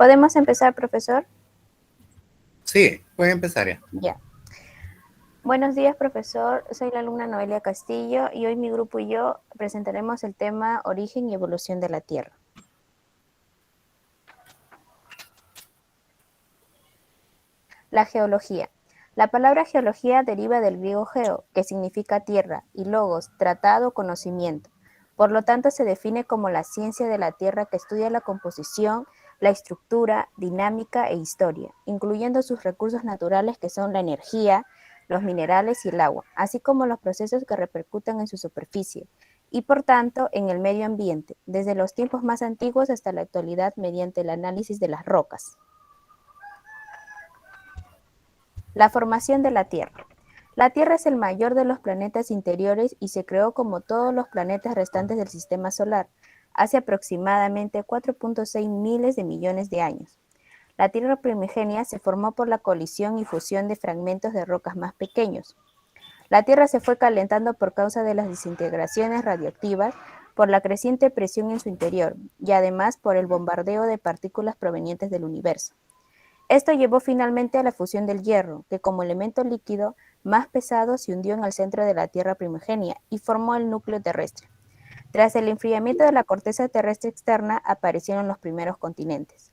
¿Podemos empezar, profesor? Sí, puede empezar ya. Ya. Buenos días, profesor. Soy la alumna Noelia Castillo y hoy mi grupo y yo presentaremos el tema Origen y evolución de la Tierra. La geología. La palabra geología deriva del griego geo, que significa tierra, y logos, tratado, conocimiento. Por lo tanto, se define como la ciencia de la Tierra que estudia la composición, la estructura, dinámica e historia, incluyendo sus recursos naturales que son la energía, los minerales y el agua, así como los procesos que repercuten en su superficie, y por tanto en el medio ambiente, desde los tiempos más antiguos hasta la actualidad mediante el análisis de las rocas. La formación de la Tierra. La Tierra es el mayor de los planetas interiores y se creó como todos los planetas restantes del Sistema Solar, hace aproximadamente 4.6 miles de millones de años. La Tierra primigenia se formó por la colisión y fusión de fragmentos de rocas más pequeños. La Tierra se fue calentando por causa de las desintegraciones radioactivas, por la creciente presión en su interior y además por el bombardeo de partículas provenientes del universo. Esto llevó finalmente a la fusión del hierro, que como elemento líquido más pesado se hundió en el centro de la Tierra primigenia y formó el núcleo terrestre. Tras el enfriamiento de la corteza terrestre externa aparecieron los primeros continentes.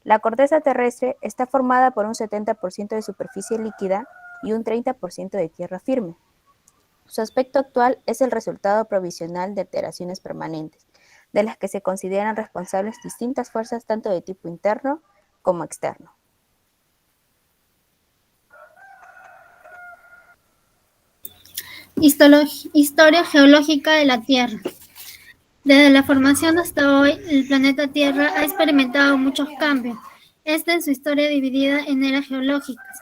La corteza terrestre está formada por un 70% de superficie líquida y un 30% de tierra firme. Su aspecto actual es el resultado provisional de alteraciones permanentes, de las que se consideran responsables distintas fuerzas tanto de tipo interno como externo. Historia geológica de la Tierra. Desde la formación hasta hoy, el planeta Tierra ha experimentado muchos cambios. Esta es su historia dividida en eras geológicas,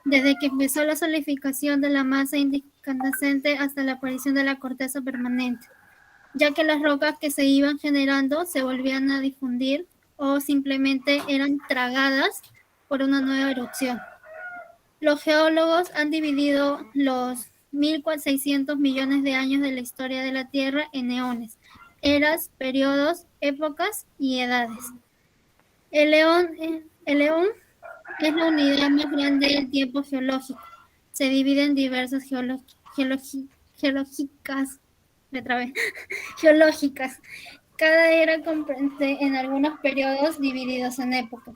desde que empezó la solidificación de la masa incandescente hasta la aparición de la corteza permanente, ya que las rocas que se iban generando se volvían a difundir o simplemente eran tragadas por una nueva erupción. Los geólogos han dividido los 1.600 millones de años de la historia de la Tierra en eones, eras, periodos, épocas y edades. El eón es la unidad más grande del tiempo geológico. Se divide en diversas geológicas. Geológicas. Cada era comprende en algunos periodos divididos en épocas.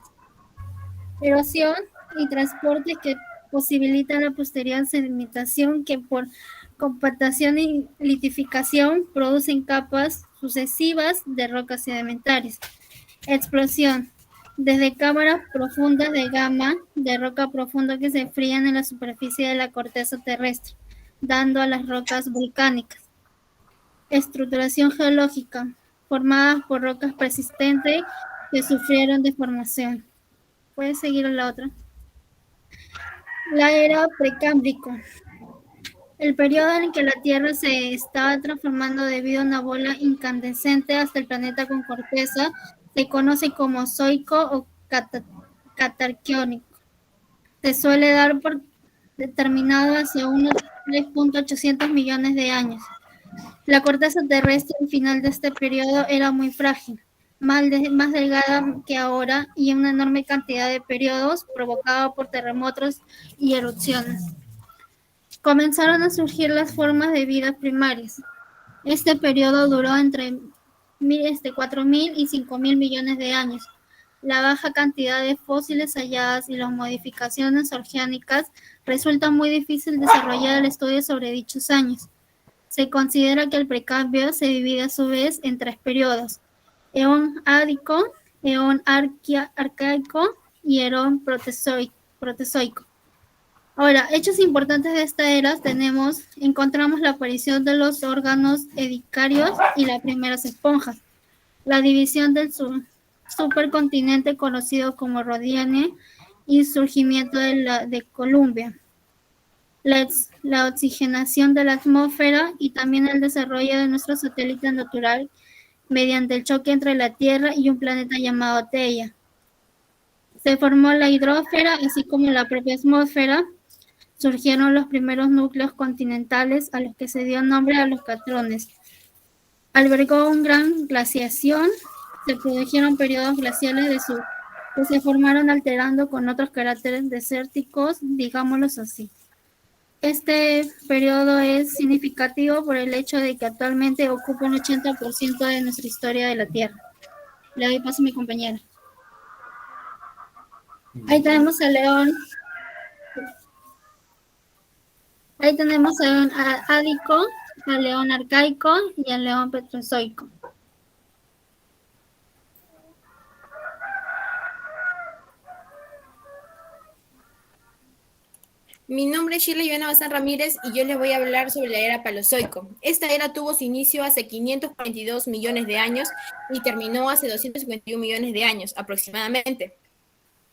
Erosión y transporte que posibilita la posterior sedimentación que por compactación y litificación producen capas sucesivas de rocas sedimentarias. Explosión. Desde cámaras profundas de gamma de roca profunda que se enfrían en la superficie de la corteza terrestre, dando a las rocas volcánicas. Estructuración geológica, formadas por rocas persistentes que sufrieron deformación. Puedes seguir a la otra. La era precámbrico. El periodo en que la Tierra se estaba transformando debido a una bola incandescente hasta el planeta con corteza se conoce como zoico o catarquiónico. Se suele dar por determinado hacia unos 3.800 millones de años. La corteza terrestre al final de este periodo era muy frágil, más delgada que ahora y una enorme cantidad de periodos provocados por terremotos y erupciones. Comenzaron a surgir las formas de vida primarias. Este periodo duró entre 4.000 y 5.000 millones de años. La baja cantidad de fósiles halladas y las modificaciones orgánicas resulta muy difícil desarrollar el estudio sobre dichos años. Se considera que el precambio se divide a su vez en tres periodos: eón ádico, eón arcaico y eón protezoico. Ahora, hechos importantes de esta era encontramos la aparición de los órganos edicarios y las primeras esponjas, la división del supercontinente conocido como Rodinia y surgimiento de Columbia, la oxigenación de la atmósfera y también el desarrollo de nuestro satélite natural mediante el choque entre la Tierra y un planeta llamado Theia. Se formó la hidrosfera, así como la propia atmósfera. Surgieron los primeros núcleos continentales a los que se dio nombre a los catrones. Albergó una gran glaciación, se produjeron periodos glaciales de que se formaron alterando con otros caracteres desérticos, digámoslos así. Este periodo es significativo por el hecho de que actualmente ocupa un 80% de nuestra historia de la Tierra. Le doy paso a mi compañera. Ahí tenemos al león. Ahí tenemos al león ádico, al león arcaico y al león petrozoico. Mi nombre es Shirley Ivana Bazán Ramírez y yo les voy a hablar sobre la era Paleozoico. Esta era tuvo su inicio hace 542 millones de años y terminó hace 251 millones de años aproximadamente.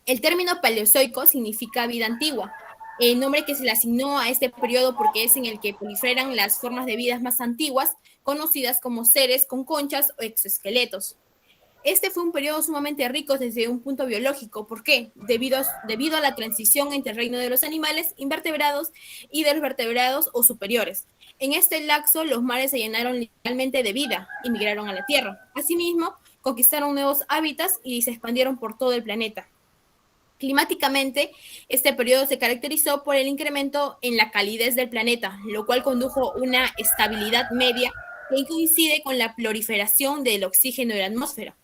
El término Paleozoico significa vida antigua, el nombre que se le asignó a este periodo porque es en el que proliferan las formas de vidas más antiguas, conocidas como seres con conchas o exoesqueletos. Este fue un periodo sumamente rico desde un punto biológico. ¿Por qué? Debido a la transición entre el reino de los animales invertebrados y de los vertebrados o superiores. En este lapso, los mares se llenaron literalmente de vida y migraron a la Tierra. Asimismo, conquistaron nuevos hábitats y se expandieron por todo el planeta. Climáticamente, este periodo se caracterizó por el incremento en la calidez del planeta, lo cual condujo a una estabilidad media que coincide con la proliferación del oxígeno en la atmósfera.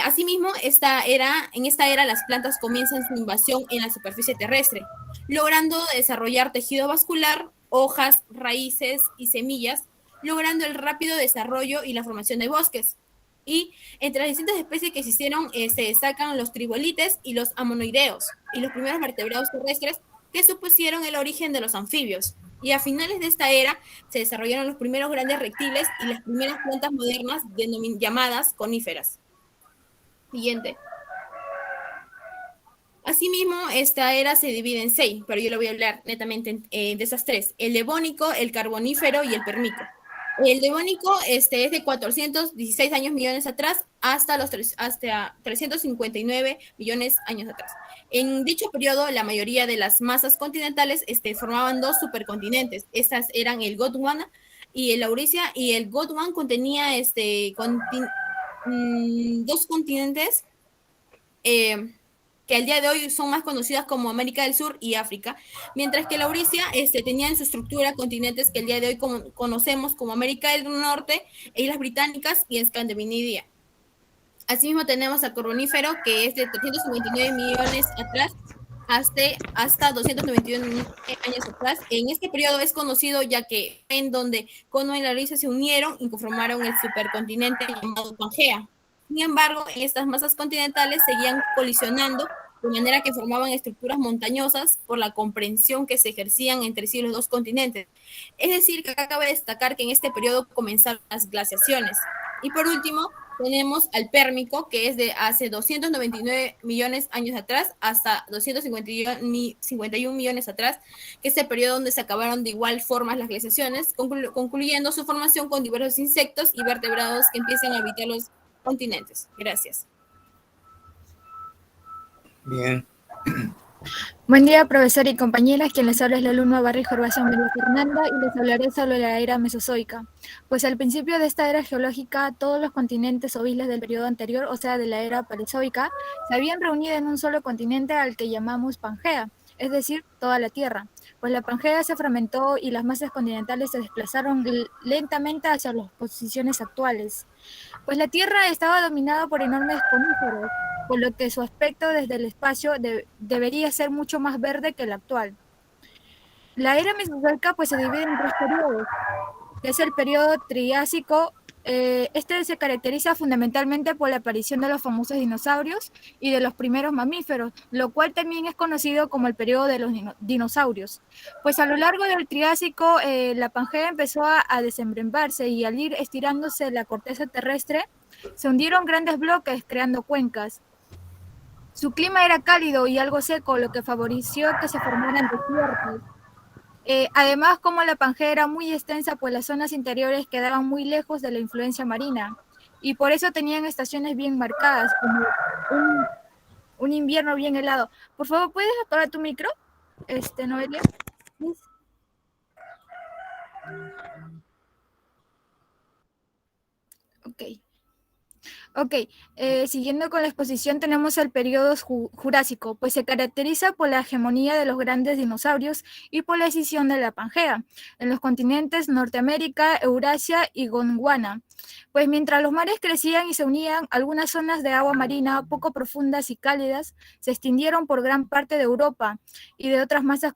Asimismo, en esta era las plantas comienzan su invasión en la superficie terrestre, logrando desarrollar tejido vascular, hojas, raíces y semillas, logrando el rápido desarrollo y la formación de bosques. Y entre las distintas especies que existieron se destacan los tribolites y los amonoideos, y los primeros vertebrados terrestres que supusieron el origen de los anfibios. Y a finales de esta era se desarrollaron los primeros grandes reptiles y las primeras plantas modernas llamadas coníferas. Siguiente. Asimismo, esta era se divide en 6, pero yo le voy a hablar netamente de esas 3. El devónico, el carbonífero y el permico. El devónico es de 416 años millones atrás hasta 359 millones años atrás. En dicho periodo, la mayoría de las masas continentales formaban 2 supercontinentes. Estas eran el Gondwana y el Laurasia, y el Gondwana contenía 2 continentes que al día de hoy son más conocidas como América del Sur y África, mientras que Laurasia tenía en su estructura continentes que el día de hoy conocemos como América del Norte, Islas Británicas y Escandinavia. Asimismo tenemos al Carbonífero, que es de 359 millones atrás hasta 291 años atrás. En este periodo es conocido ya que en donde Gondwana y Laurasia se unieron y conformaron el supercontinente llamado Pangea. Sin embargo, en estas masas continentales seguían colisionando de manera que formaban estructuras montañosas por la comprensión que se ejercían entre sí los 2 continentes. Es decir, que acá cabe destacar que en este periodo comenzaron las glaciaciones. Y por último, tenemos al Pérmico, que es de hace 299 millones años atrás hasta 251 millones atrás, que es el periodo donde se acabaron de igual forma las glaciaciones, concluyendo su formación con diversos insectos y vertebrados que empiezan a habitar los continentes. Gracias. Bien. Buen día, profesor y compañeras. Quien les habla es la alumna Barrijo Orbación María Fernanda y les hablaré sobre la era mesozoica. Pues al principio de esta era geológica, todos los continentes o islas del periodo anterior, o sea, de la era paleozoica, se habían reunido en un solo continente al que llamamos Pangea, es decir, toda la Tierra. Pues la Pangea se fragmentó y las masas continentales se desplazaron lentamente hacia las posiciones actuales. Pues la Tierra estaba dominada por enormes coníferos, por lo que su aspecto desde el espacio debería ser mucho más verde que el actual. La era mesozoica pues se divide en 3 periodos, que es el periodo Triásico. Este se caracteriza fundamentalmente por la aparición de los famosos dinosaurios y de los primeros mamíferos, lo cual también es conocido como el periodo de los dinosaurios. Pues a lo largo del Triásico, la Pangea empezó a desmembrarse y al ir estirándose la corteza terrestre, se hundieron grandes bloques creando cuencas. Su clima era cálido y algo seco, lo que favoreció que se formaran desiertos. Además, como la Pangea era muy extensa, pues las zonas interiores quedaban muy lejos de la influencia marina y por eso tenían estaciones bien marcadas, como un invierno bien helado. Por favor, ¿puedes apagar tu micro, Noelia? Ok. Ok, siguiendo con la exposición tenemos el periodo Jurásico, pues se caracteriza por la hegemonía de los grandes dinosaurios y por la escisión de la Pangea en los continentes Norteamérica, Eurasia y Gondwana. Pues mientras los mares crecían y se unían, algunas zonas de agua marina poco profundas y cálidas se extendieron por gran parte de Europa y de otras masas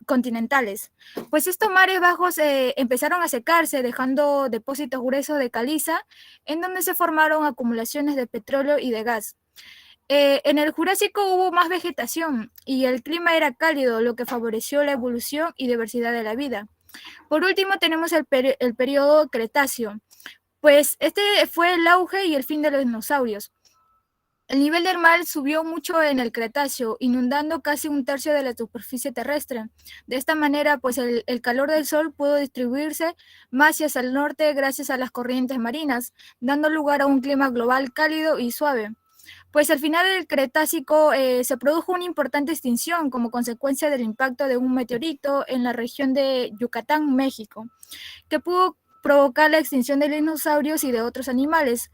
continentales. Pues estos mares bajos empezaron a secarse, dejando depósitos gruesos de caliza en donde se formaron acumulaciones de petróleo y de gas. En el Jurásico hubo más vegetación y el clima era cálido, lo que favoreció la evolución y diversidad de la vida. Por último tenemos el periodo Cretáceo, pues este fue el auge y el fin de los dinosaurios. El nivel del mar subió mucho en el Cretáceo, inundando casi un tercio de la superficie terrestre. De esta manera, pues el calor del Sol pudo distribuirse más hacia el norte gracias a las corrientes marinas, dando lugar a un clima global cálido y suave. Pues al final del Cretácico se produjo una importante extinción como consecuencia del impacto de un meteorito en la región de Yucatán, México, que pudo provocar la extinción de dinosaurios y de otros animales.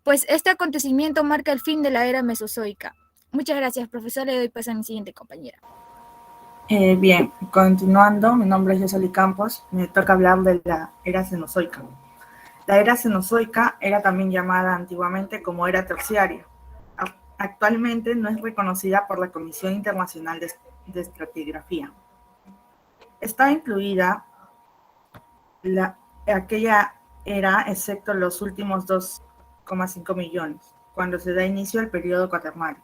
Pues este acontecimiento marca el fin de la era mesozoica. Muchas gracias, profesor. Le doy paso a mi siguiente compañera. Bien, continuando, mi nombre es Yeseli Campos, me toca hablar de la era Cenozoica. La era Cenozoica era también llamada antiguamente como era terciaria. Actualmente no es reconocida por la Comisión Internacional de Estratigrafía. Está incluida aquella era, excepto los últimos 2,5 millones, cuando se da inicio al periodo cuaternario.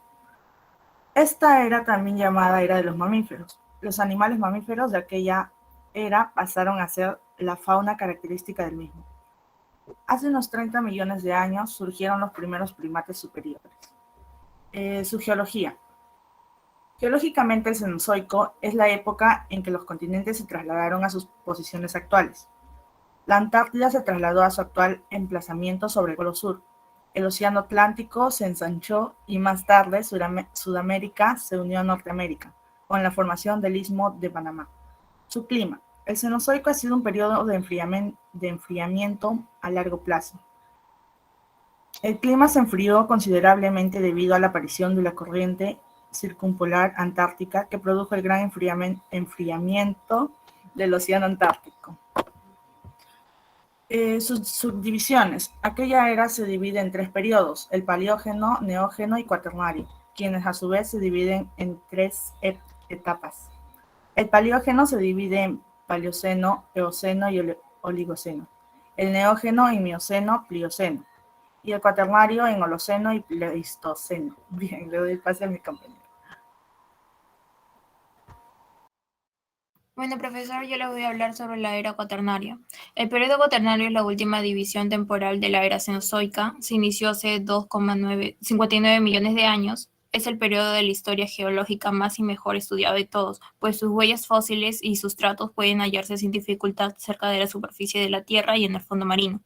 Esta era también llamada era de los mamíferos. Los animales mamíferos de aquella era pasaron a ser la fauna característica del mismo. Hace unos 30 millones de años surgieron los primeros primates superiores. Su geología. Geológicamente, el Cenozoico es la época en que los continentes se trasladaron a sus posiciones actuales. La Antártida se trasladó a su actual emplazamiento sobre el Polo Sur. El Océano Atlántico se ensanchó y más tarde Sudamérica se unió a Norteamérica, con la formación del Istmo de Panamá. Su clima. El Cenozoico ha sido un periodo de enfriamiento a largo plazo. El clima se enfrió considerablemente debido a la aparición de la corriente circumpolar antártica que produjo el gran enfriamiento del Océano Antártico. Sus subdivisiones. Aquella era se divide en 3 periodos, el Paleógeno, Neógeno y Cuaternario, quienes a su vez se dividen en 3 etapas. El Paleógeno se divide en Paleoceno, Eoceno y Oligoceno, el Neógeno en Mioceno, Plioceno, y el Cuaternario en Holoceno y Pleistoceno. Bien, le doy pase a mi compañero. Bueno, profesor, yo les voy a hablar sobre la era cuaternaria. El periodo cuaternario es la última división temporal de la era cenozoica. Se inició hace 2,59 millones de años. Es el periodo de la historia geológica más y mejor estudiado de todos, pues sus huellas fósiles y sustratos pueden hallarse sin dificultad cerca de la superficie de la Tierra y en el fondo marino.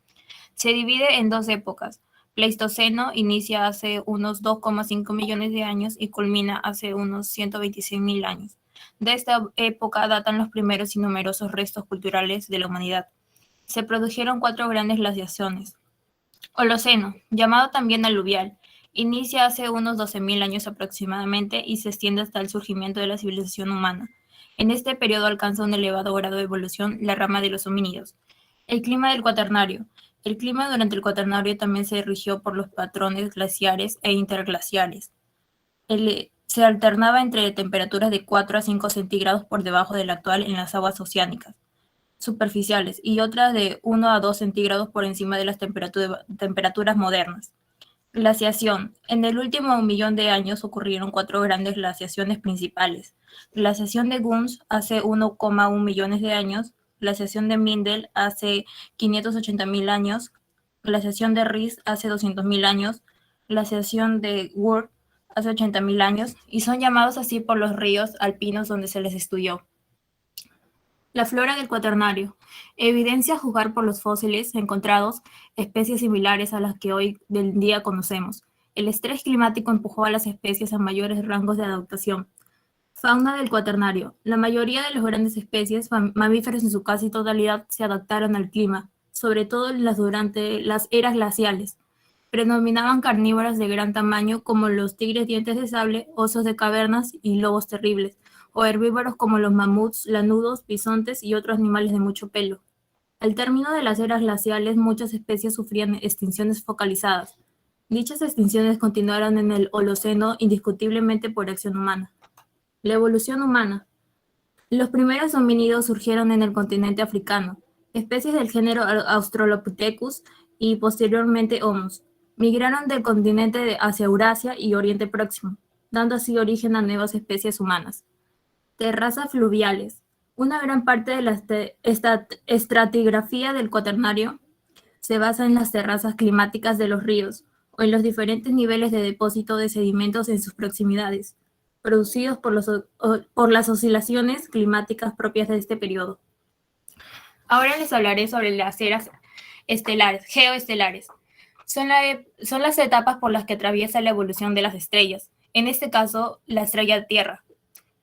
Se divide en 2 épocas. Pleistoceno inicia hace unos 2,5 millones de años y culmina hace unos 126.000 años. De esta época datan los primeros y numerosos restos culturales de la humanidad. Se produjeron 4 grandes glaciaciones. Holoceno, llamado también aluvial, inicia hace unos 12.000 años aproximadamente y se extiende hasta el surgimiento de la civilización humana. En este periodo alcanza un elevado grado de evolución la rama de los homínidos. El clima del cuaternario. El clima durante el cuaternario también se rigió por los patrones glaciares e interglaciares. Se alternaba entre temperaturas de 4 a 5 centígrados por debajo del actual en las aguas oceánicas superficiales y otras de 1 a 2 centígrados por encima de las temperaturas modernas. Glaciación. En el último millón de años ocurrieron 4 grandes glaciaciones principales. Glaciación de Gunz hace 1,1 millones de años, glaciación de Mindel hace 580.000 años, glaciación de Ries hace 200.000 años, glaciación de Würth hace 80.000 años, y son llamados así por los ríos alpinos donde se les estudió. La flora del cuaternario. Evidencia a juzgar por los fósiles encontrados especies similares a las que hoy del día conocemos. El estrés climático empujó a las especies a mayores rangos de adaptación. Fauna del cuaternario. La mayoría de las grandes especies, mamíferos en su casi totalidad, se adaptaron al clima, sobre todo durante las eras glaciales. Predominaban carnívoros de gran tamaño como los tigres dientes de sable, osos de cavernas y lobos terribles, o herbívoros como los mamuts, lanudos, bisontes y otros animales de mucho pelo. Al término de las eras glaciales, muchas especies sufrían extinciones focalizadas. Dichas extinciones continuaron en el Holoceno indiscutiblemente por acción humana. La evolución humana. Los primeros homínidos surgieron en el continente africano, especies del género Australopithecus y posteriormente Homus. Migraron del continente hacia Eurasia y Oriente Próximo, dando así origen a nuevas especies humanas. Terrazas fluviales. Una gran parte de la estratigrafía del Cuaternario se basa en las terrazas climáticas de los ríos o en los diferentes niveles de depósito de sedimentos en sus proximidades, producidos por las oscilaciones climáticas propias de este periodo. Ahora les hablaré sobre las eras estelares, geoestelares. Son las etapas por las que atraviesa la evolución de las estrellas, en este caso, la estrella Tierra.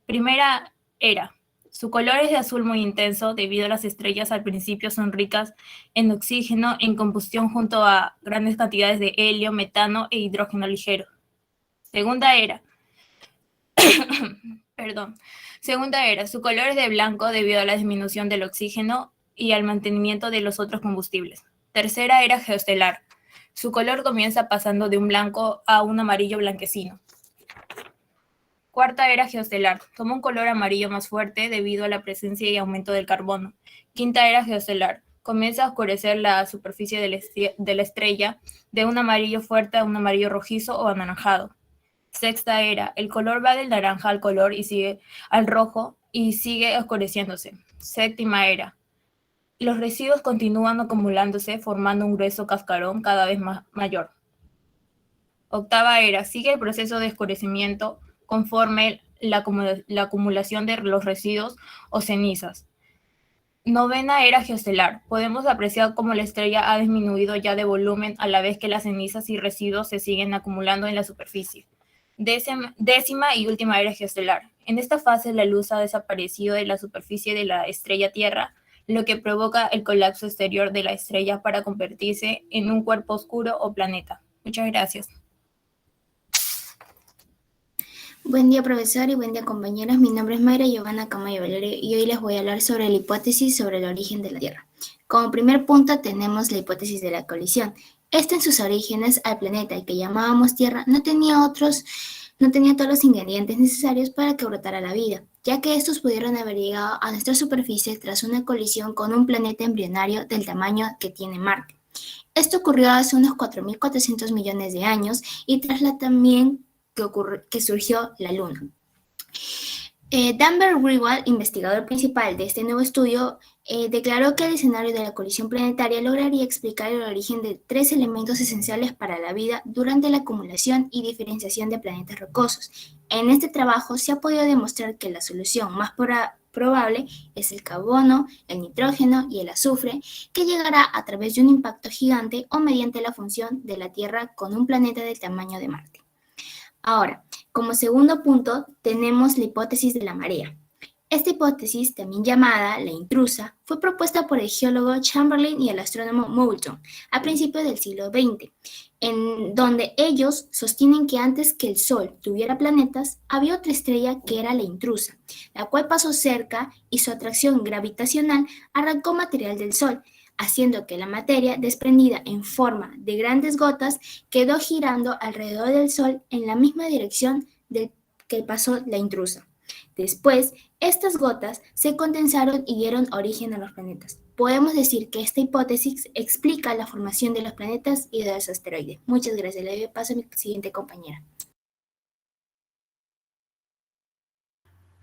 Primera era. Su color es de azul muy intenso debido a las estrellas al principio son ricas en oxígeno en combustión junto a grandes cantidades de helio, metano e hidrógeno ligero. Segunda era. Segunda era. Su color es de blanco debido a la disminución del oxígeno y al mantenimiento de los otros combustibles. Tercera era geoestelar. Su color comienza pasando de un blanco a un amarillo blanquecino. Cuarta era geoestelar. Toma un color amarillo más fuerte debido a la presencia y aumento del carbono. Quinta era geoestelar. Comienza a oscurecer la superficie de la estrella de un amarillo fuerte a un amarillo rojizo o anaranjado. Sexta era. El color va del naranja al color y sigue al rojo y sigue oscureciéndose. Séptima era. Los residuos continúan acumulándose formando un grueso cascarón cada vez mayor. Octava era. Sigue el proceso de oscurecimiento conforme la acumulación de los residuos o cenizas. Novena era geoestelar. Podemos apreciar cómo la estrella ha disminuido ya de volumen a la vez que las cenizas y residuos se siguen acumulando en la superficie. Décima y última era geoestelar. En esta fase la luz ha desaparecido de la superficie de la estrella Tierra, lo que provoca el colapso exterior de la estrella para convertirse en un cuerpo oscuro o planeta. Muchas gracias. Buen día, profesor, y buen día, compañeros. Mi nombre es Mayra Giovanna Camayo Valerio y hoy les voy a hablar sobre la hipótesis sobre el origen de la Tierra. Como primer punto tenemos la hipótesis de la colisión. Esta en sus orígenes al planeta, el que llamábamos Tierra, no tenía todos los ingredientes necesarios para que brotara la vida, ya que estos pudieron haber llegado a nuestra superficie tras una colisión con un planeta embrionario del tamaño que tiene Marte. Esto ocurrió hace unos 4.400 millones de años y tras la también que surgió la Luna. Dan Greenwald, investigador principal de este nuevo estudio, declaró que el escenario de la colisión planetaria lograría explicar el origen de 3 elementos esenciales para la vida durante la acumulación y diferenciación de planetas rocosos. En este trabajo se ha podido demostrar que la solución más probable es el carbono, el nitrógeno y el azufre, que llegará a través de un impacto gigante o mediante la función de la Tierra con un planeta del tamaño de Marte. Ahora, como segundo punto, tenemos la hipótesis de la marea. Esta hipótesis, también llamada la intrusa, fue propuesta por el geólogo Chamberlain y el astrónomo Moulton a principios del siglo XX, en donde ellos sostienen que antes que el Sol tuviera planetas, había otra estrella que era la intrusa, la cual pasó cerca y su atracción gravitacional arrancó material del Sol, haciendo que la materia desprendida en forma de grandes gotas quedó girando alrededor del Sol en la misma dirección del que pasó la intrusa. Después, estas gotas se condensaron y dieron origen a los planetas. Podemos decir que esta hipótesis explica la formación de los planetas y de los asteroides. Muchas gracias. Le doy paso a mi siguiente compañera.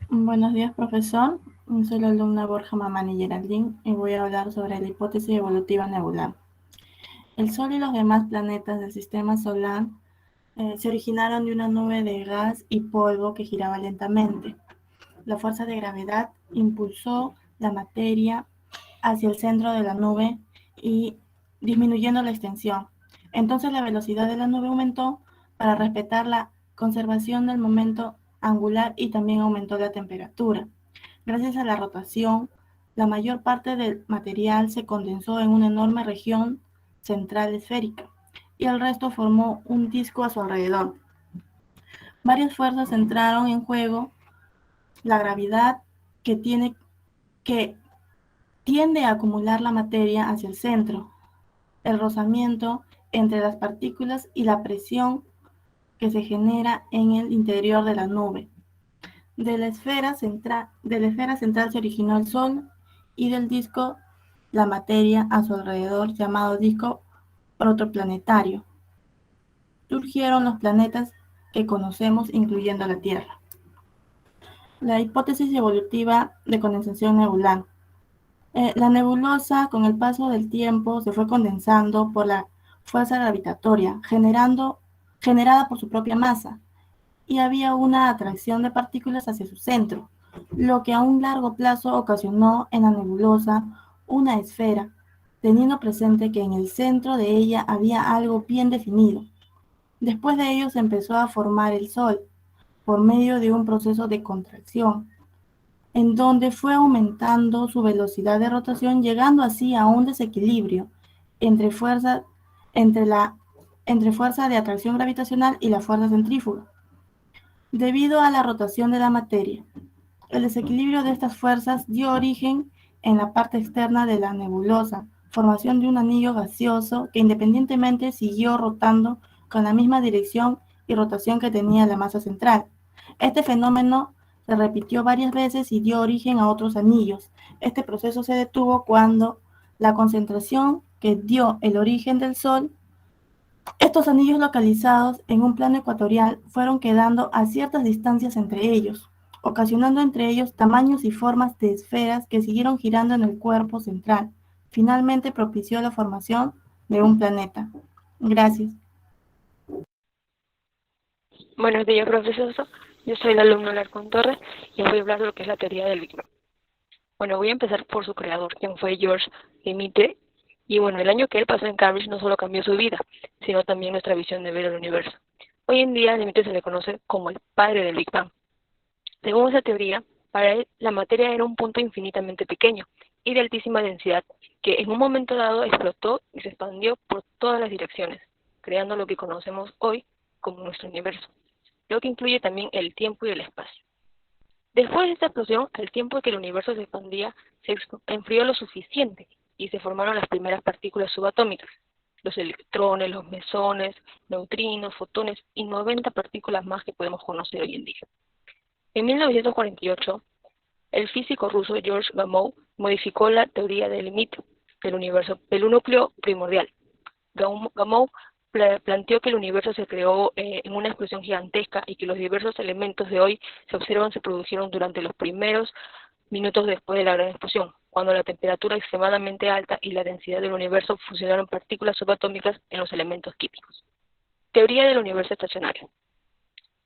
Buenos días, profesor. Soy la alumna Borja Mamani Geraldine y voy a hablar sobre la hipótesis evolutiva nebular. El Sol y los demás planetas del sistema solar se originaron de una nube de gas y polvo que giraba lentamente. La fuerza de gravedad impulsó la materia hacia el centro de la nube y disminuyendo la extensión. Entonces la velocidad de la nube aumentó para respetar la conservación del momento angular y también aumentó la temperatura. Gracias a la rotación, la mayor parte del material se condensó en una enorme región central esférica. y el resto formó un disco a su alrededor. Varias fuerzas entraron en juego: la gravedad, que tiende a acumular la materia hacia el centro, el rozamiento entre las partículas y la presión que se genera en el interior de la nube. De la esfera central se originó el Sol, y del disco la materia a su alrededor, llamado disco protoplanetario. Surgieron los planetas que conocemos, incluyendo la Tierra. La hipótesis evolutiva de condensación nebular. La nebulosa, con el paso del tiempo, se fue condensando por la fuerza gravitatoria generada por su propia masa, y había una atracción de partículas hacia su centro, lo que a un largo plazo ocasionó en la nebulosa una esfera, teniendo presente que en el centro de ella había algo bien definido. Después de ello se empezó a formar el Sol, por medio de un proceso de contracción, en donde fue aumentando su velocidad de rotación, llegando así a un desequilibrio entre fuerza de atracción gravitacional y la fuerza centrífuga, debido a la rotación de la materia. El desequilibrio de estas fuerzas dio origen, en la parte externa de la nebulosa, formación de un anillo gaseoso que independientemente siguió rotando con la misma dirección y rotación que tenía la masa central. Este fenómeno se repitió varias veces y dio origen a otros anillos. Este proceso se detuvo cuando la concentración que dio el origen del Sol. Estos anillos, localizados en un plano ecuatorial, fueron quedando a ciertas distancias entre ellos, ocasionando entre ellos tamaños y formas de esferas que siguieron girando en el cuerpo central. Finalmente propició la formación de un planeta. Gracias. Buenos días, profesor. Yo soy la alumna Alarcón Torres y os voy a hablar de lo que es la teoría del Big Bang. Bueno, voy a empezar por su creador, quien fue George Lemaitre. Y bueno, el año que él pasó en Cambridge no solo cambió su vida, sino también nuestra visión de ver el universo. Hoy en día, Lemaitre se le conoce como el padre del Big Bang. Según esa teoría, para él la materia era un punto infinitamente pequeño y de altísima densidad, que en un momento dado explotó y se expandió por todas las direcciones, creando lo que conocemos hoy como nuestro universo, lo que incluye también el tiempo y el espacio. Después de esta explosión, al tiempo que el universo se expandía, se enfrió lo suficiente y se formaron las primeras partículas subatómicas, los electrones, los mesones, neutrinos, fotones y 90 partículas más que podemos conocer hoy en día. En 1948, el físico ruso George Gamow modificó la teoría del limite del universo, del núcleo primordial. Gamow planteó que el universo se creó en una explosión gigantesca y que los diversos elementos de hoy se produjeron durante los primeros minutos después de la gran explosión, cuando la temperatura extremadamente alta y la densidad del universo fusionaron partículas subatómicas en los elementos químicos. Teoría del universo estacionario.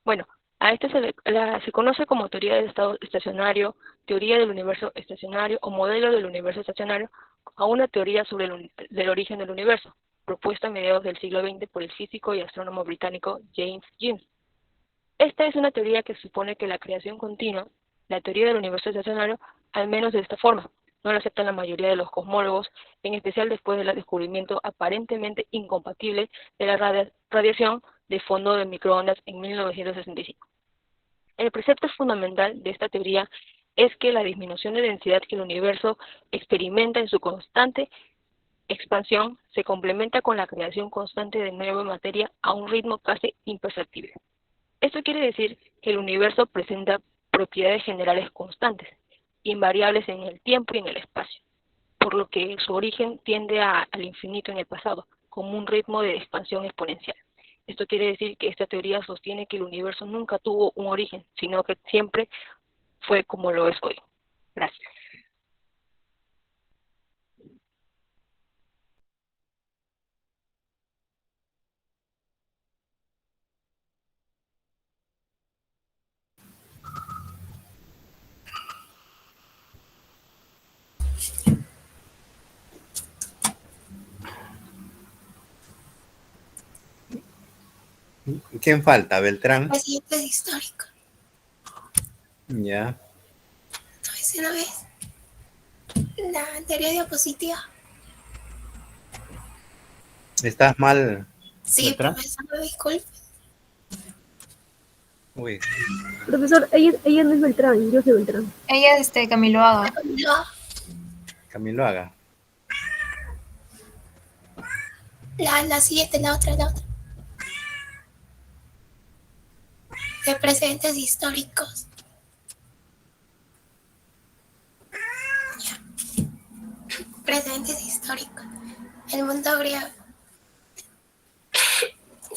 Bueno, a este se conoce como teoría del estado estacionario, teoría del universo estacionario o modelo del universo estacionario, a una teoría sobre el origen del universo, propuesta a mediados del siglo XX por el físico y astrónomo británico James Jeans. Esta es una teoría que supone que la creación continua, la teoría del universo estacionario, al menos de esta forma, no la aceptan la mayoría de los cosmólogos, en especial después del descubrimiento aparentemente incompatible de la radiación de fondo de microondas en 1965. El precepto fundamental de esta teoría es que la disminución de densidad que el universo experimenta en su constante expansión se complementa con la creación constante de nueva materia a un ritmo casi imperceptible. Esto quiere decir que el universo presenta propiedades generales constantes, invariables en el tiempo y en el espacio, por lo que su origen tiende al infinito en el pasado, como un ritmo de expansión exponencial. Esto quiere decir que esta teoría sostiene que el universo nunca tuvo un origen, sino que siempre fue como lo es hoy. Gracias. ¿Quién falta? ¿Beltrán? Presidente histórico. Ya. Entonces, una vez, la anterior diapositiva. Estás mal Sí, Beltrán. profesor, disculpe. Uy, Profesor, ella no es Beltrán, yo soy Beltrán. Ella es Camilo Haga. No, Camilo Haga. la siguiente, la otra, la otra. De presentes históricos. Ya. Presentes históricos. El mundo griego.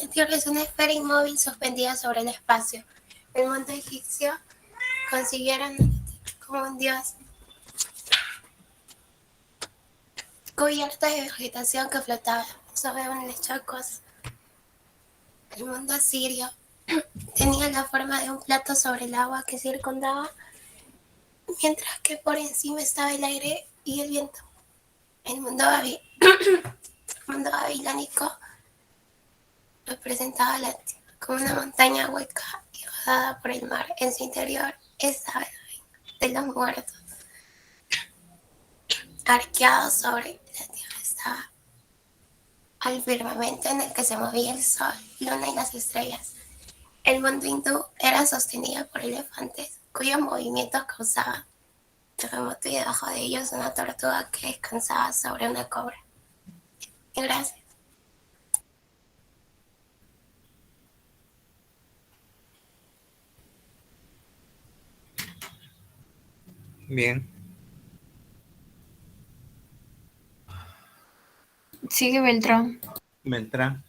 La Tierra es una esfera inmóvil suspendida sobre el espacio. El mundo egipcio consiguieron como un dios cubierta de vegetación que flotaba sobre un lecho acuoso. El mundo asirio tenía la forma de un plato sobre el agua que circundaba, mientras que por encima estaba el aire y el viento. El mundo babilónico representaba la tierra como una montaña hueca y rodeada por el mar. En su interior estaba el reino de los muertos. Arqueado sobre la tierra estaba al firmamento en el que se movía el sol, luna y las estrellas. El mundo hindú era sostenido por elefantes, cuyos movimientos causaban terremoto, y debajo de ellos una tortuga que descansaba sobre una cobra. Gracias. Bien. Sigue Beltrán. Beltrán.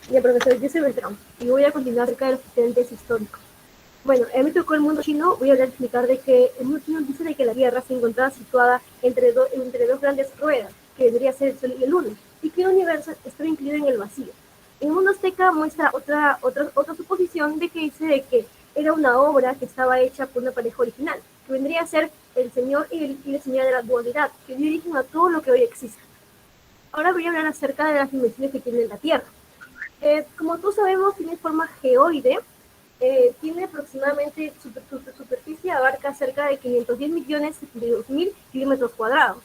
Ya, profesor, yo soy Beltrán y voy a continuar acerca de los precedentes históricos. Bueno, a mí me tocó el mundo chino, voy a explicar de que el mundo chino dice de que la Tierra se encontraba situada entre dos grandes ruedas, que debería ser el Sol y la Luna, y que el universo estaba incluido en el vacío. El mundo azteca muestra otra suposición de que dice de que era una obra que estaba hecha por una pareja original, que vendría a ser el Señor y la Señora de la Dualidad, que dio origen a todo lo que hoy existe. Ahora voy a hablar acerca de las dimensiones que tiene la Tierra. Como todos sabemos, tiene forma geoide, tiene aproximadamente, su superficie abarca cerca de 510.072.000 kilómetros cuadrados.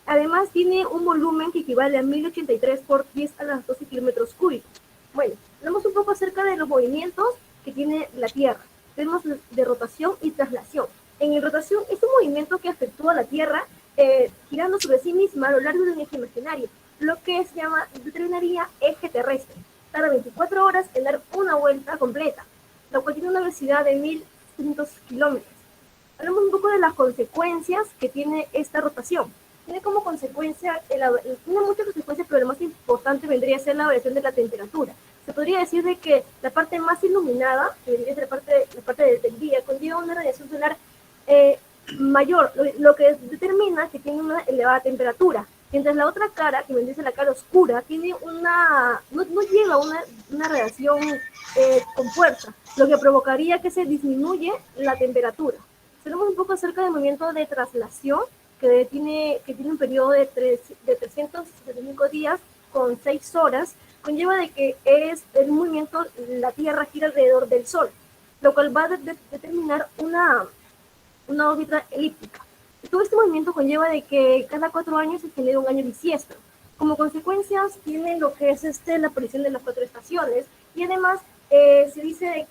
Además, tiene un volumen que equivale a 1083 por 10 a las 12 kilómetros cúbicos. Bueno, hablamos un poco acerca de los movimientos que tiene la Tierra. Tenemos de rotación y traslación. En el rotación es un movimiento que afectúa a la Tierra girando sobre sí misma a lo largo de un eje imaginario, lo que se llama, determinaría eje terrestre. Tarda 24 horas en dar una vuelta completa, lo cual tiene una velocidad de 1.300 kilómetros. Hablamos un poco de las consecuencias que tiene esta rotación. Tiene como consecuencia, tiene muchas consecuencias, pero lo más importante vendría a ser la variación de la temperatura. Se podría decir de que la parte más iluminada, que vendría a ser la parte del día, conlleva una radiación solar mayor, lo que determina que tiene una elevada temperatura. Mientras la otra cara, que vendría a ser la cara oscura, tiene no lleva una radiación con fuerza, lo que provocaría que se disminuye la temperatura. Tenemos un poco acerca del movimiento de traslación, que tiene un periodo de 365 días con 6 horas, conlleva de que es el movimiento, la Tierra gira alrededor del Sol, lo cual va a determinar una órbita elíptica. Todo este movimiento conlleva de que cada 4 años se genera un año bisiesto. Como consecuencias tiene lo que es la aparición de las 4 estaciones, y además se dice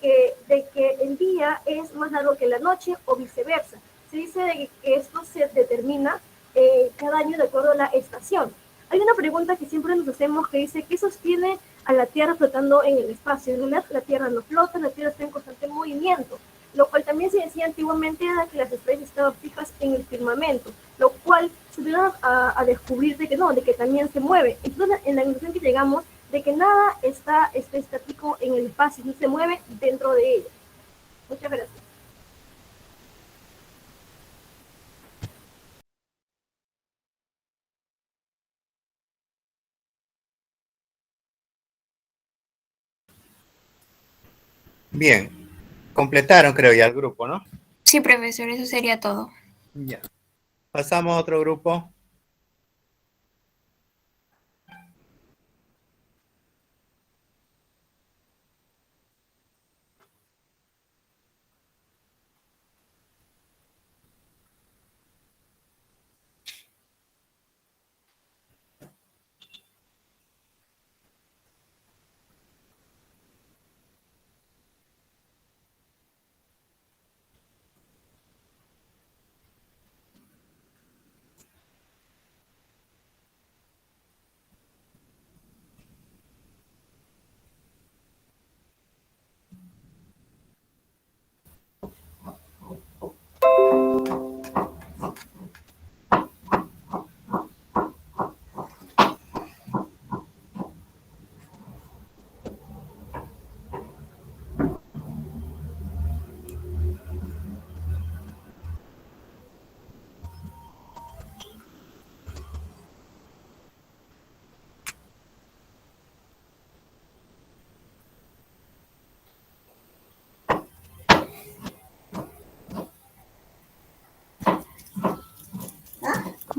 de que el día es más largo que la noche o viceversa. Se dice de que esto se determina cada año de acuerdo a la estación. Hay una pregunta que siempre nos hacemos que dice, ¿qué sostiene a la Tierra flotando en el espacio? En realidad la Tierra no flota, la Tierra está en constante movimiento, lo cual también se decía antiguamente era que las estrellas estaban fijas en el firmamento, lo cual se dio a descubrir de que no, de que también se mueve. Entonces, en la conclusión que llegamos de que nada está estático en el espacio, no se mueve dentro de ella. Muchas gracias. Bien. Completaron, creo, ya el grupo, ¿no? Sí, profesor, eso sería todo. Ya. Pasamos a otro grupo.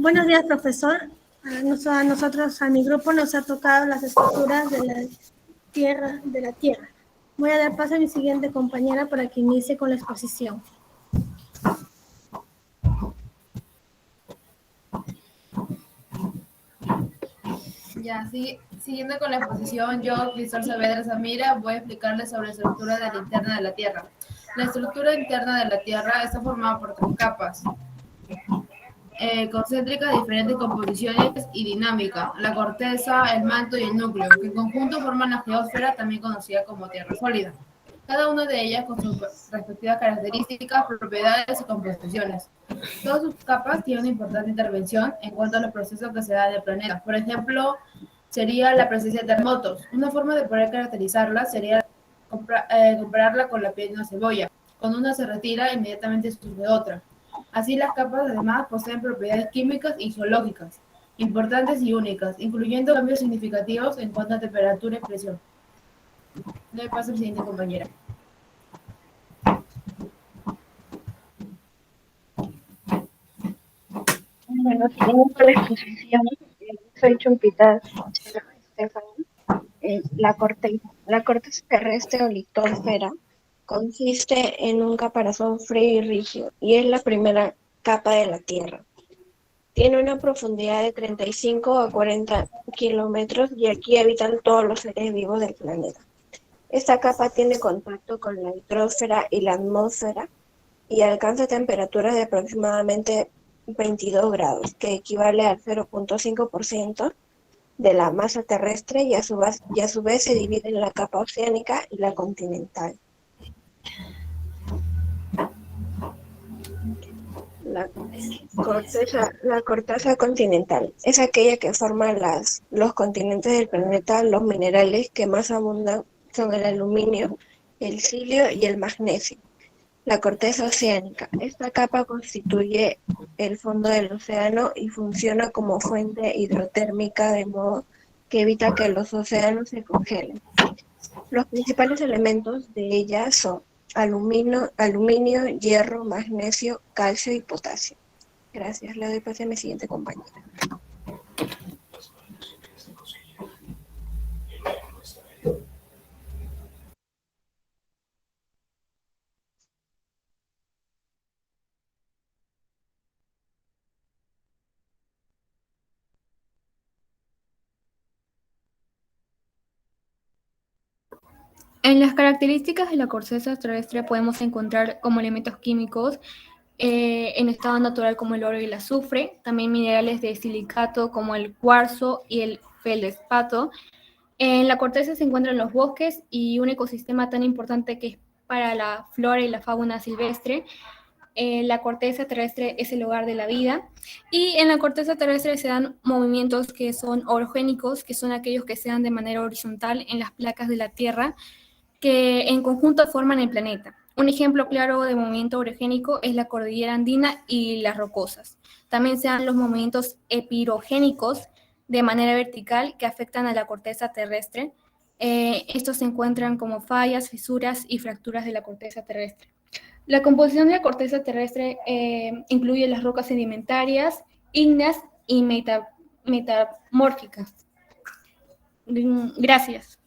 Buenos días, profesor. A nosotros, a mi grupo, nos ha tocado las estructuras de la Tierra. Voy a dar paso a mi siguiente compañera para que inicie con la exposición. Ya, siguiendo con la exposición, yo, Cristóbal Saavedra Samira, voy a explicarles sobre la estructura de la interna de la Tierra. La estructura interna de la Tierra está formada por 3 capas concéntricas de diferentes composiciones y dinámica: la corteza, el manto y el núcleo, que en conjunto forman la geósfera, también conocida como Tierra sólida. Cada una de ellas con sus respectivas características, propiedades y composiciones. Todas sus capas tienen una importante intervención en cuanto a los procesos que se dan en el planeta. Por ejemplo, sería la presencia de terremotos. Una forma de poder caracterizarla sería compararla con la piel de una cebolla. Cuando una se retira, inmediatamente surge otra. Así, las capas además poseen propiedades químicas y geológicas importantes y únicas, incluyendo cambios significativos en cuanto a temperatura y presión. Le paso al siguiente compañera. Bueno, siguiendo con la exposición, soy Chumpita Estefani. La corteza terrestre o litósfera consiste en un caparazón frío y rígido y es la primera capa de la Tierra. Tiene una profundidad de 35 a 40 kilómetros y aquí habitan todos los seres vivos del planeta. Esta capa tiene contacto con la hidrosfera y la atmósfera y alcanza temperaturas de aproximadamente 22 grados, que equivale al 0.5% de la masa terrestre y a su vez se divide en la capa oceánica y la continental. La corteza continental es aquella que forma los continentes del planeta. Los minerales que más abundan son el aluminio, el silio y el magnesio. La corteza oceánica. Esta capa constituye el fondo del océano y funciona como fuente hidrotérmica, de modo que evita que los océanos se congelen. Los principales elementos de ella son aluminio, hierro, magnesio, calcio y potasio. Gracias. Le doy paso a mi siguiente compañera. En las características de la corteza terrestre podemos encontrar como elementos químicos en estado natural como el oro y el azufre, también minerales de silicato como el cuarzo y el feldespato. En la corteza se encuentran los bosques y un ecosistema tan importante que es para la flora y la fauna silvestre. La corteza terrestre es el hogar de la vida, y en la corteza terrestre se dan movimientos que son orogénicos, que son aquellos que se dan de manera horizontal en las placas de la Tierra, que en conjunto forman el planeta. Un ejemplo claro de movimiento orogénico es la cordillera andina y las rocosas. También se dan los movimientos epirogénicos de manera vertical que afectan a la corteza terrestre. Estos se encuentran como fallas, fisuras y fracturas de la corteza terrestre. La composición de la corteza terrestre incluye las rocas sedimentarias, ígneas y metamórficas. Gracias.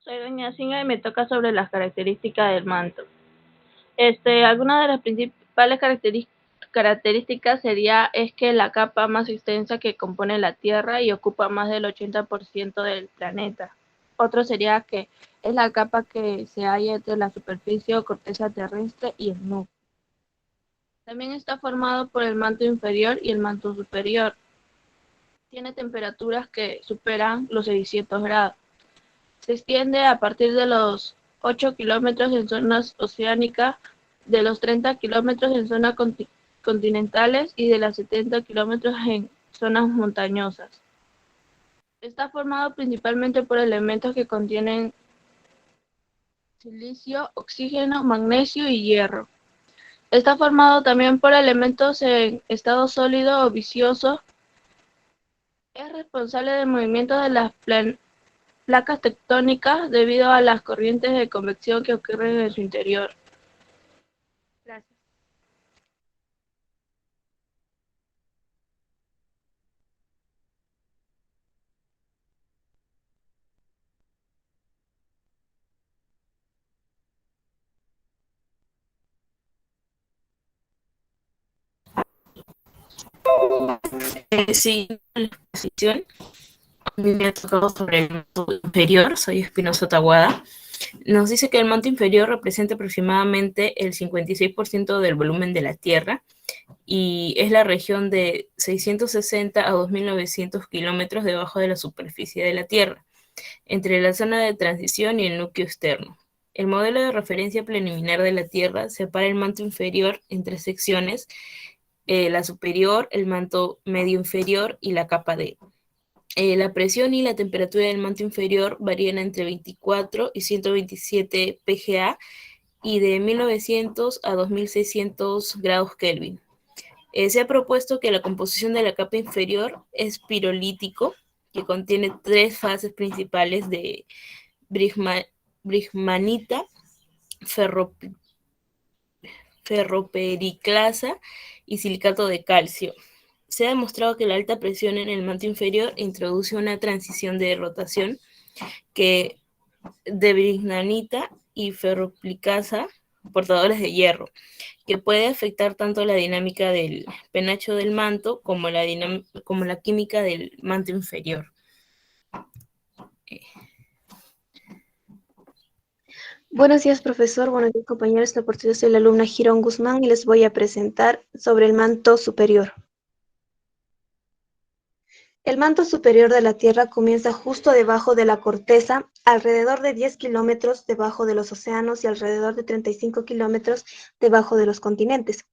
Soy doña Singa y me toca sobre las características del manto. Algunas de las principales características es que la capa más extensa que compone la Tierra y ocupa más del 80% del planeta. Otro sería que es la capa que se halla entre la superficie o corteza terrestre y el núcleo. También está formado por el manto inferior y el manto superior. Tiene temperaturas que superan los 600 grados. Se extiende a partir de los 8 kilómetros en zonas oceánicas, de los 30 kilómetros en zonas continentales y de los 70 kilómetros en zonas montañosas. Está formado principalmente por elementos que contienen silicio, oxígeno, magnesio y hierro. Está formado también por elementos en estado sólido o viscoso. Es responsable del movimiento de las placas tectónicas debido a las corrientes de convección que ocurren en su interior. Gracias. Sí, la exposición a mí me ha tocado sobre el manto inferior, soy Espinosa Taguada. Nos dice que el manto inferior representa aproximadamente el 56% del volumen de la Tierra y es la región de 660 a 2.900 kilómetros debajo de la superficie de la Tierra, entre la zona de transición y el núcleo externo. El modelo de referencia preliminar de la Tierra separa el manto inferior en tres secciones: la superior, el manto medio inferior y la capa D. La presión y la temperatura del manto inferior varían entre 24 y 127 pGa y de 1900 a 2600 grados Kelvin. Se ha propuesto que la composición de la capa inferior es pirolítico, que contiene tres fases principales de brismanita, ferropericlasa y silicato de calcio. Se ha demostrado que la alta presión en el manto inferior introduce una transición de rotación de brismanita y ferropericlasa, portadores de hierro, que puede afectar tanto la dinámica del penacho del manto como la química del manto inferior. Buenos días, profesor. Buenos días, compañeros. Yo soy la alumna Girón Guzmán y les voy a presentar sobre el manto superior. El manto superior de la Tierra comienza justo debajo de la corteza, alrededor de 10 kilómetros debajo de los océanos y alrededor de 35 kilómetros debajo de los continentes,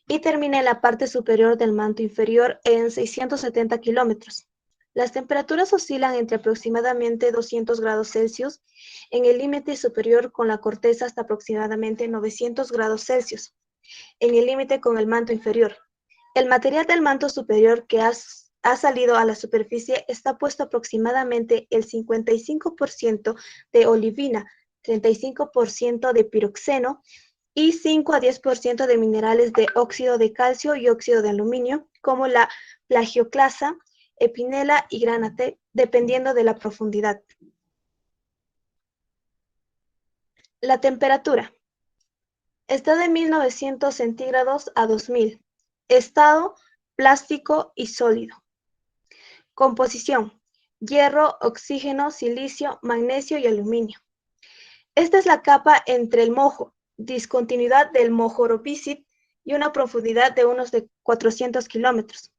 y termina en la parte superior del manto inferior en 670 kilómetros. Las temperaturas oscilan entre aproximadamente 200 grados Celsius en el límite superior con la corteza hasta aproximadamente 900 grados Celsius en el límite con el manto inferior. El material del manto superior que ha salido a la superficie está puesto aproximadamente el 55% de olivina, 35% de piroxeno y 5 a 10% de minerales de óxido de calcio y óxido de aluminio, como la plagioclasa, epinela y granate, dependiendo de la profundidad. La temperatura está de 1900 centígrados a 2000. Estado plástico y sólido. Composición: hierro, oxígeno, silicio, magnesio y aluminio. Esta es la capa entre el mojo, discontinuidad del mojoropísid y una profundidad de unos 400 kilómetros.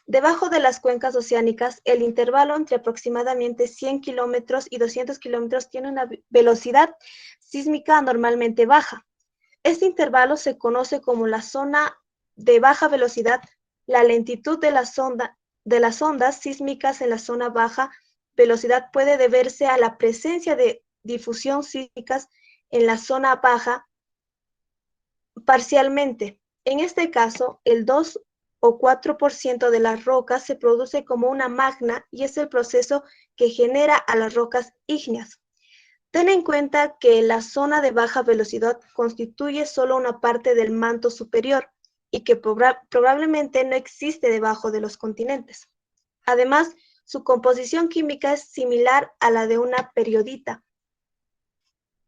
Debajo de las cuencas oceánicas, el intervalo entre aproximadamente 100 kilómetros y 200 kilómetros tiene una velocidad sísmica normalmente baja. Este intervalo se conoce como la zona de baja velocidad. La lentitud de las ondas sísmicas en la zona baja velocidad puede deberse a la presencia de difusión sísmicas en la zona baja parcialmente. En este caso, el 2 o 4% de las rocas se produce como una magna y es el proceso que genera a las rocas ígneas. Ten en cuenta que la zona de baja velocidad constituye solo una parte del manto superior y que probablemente no existe debajo de los continentes. Además, su composición química es similar a la de una periodita.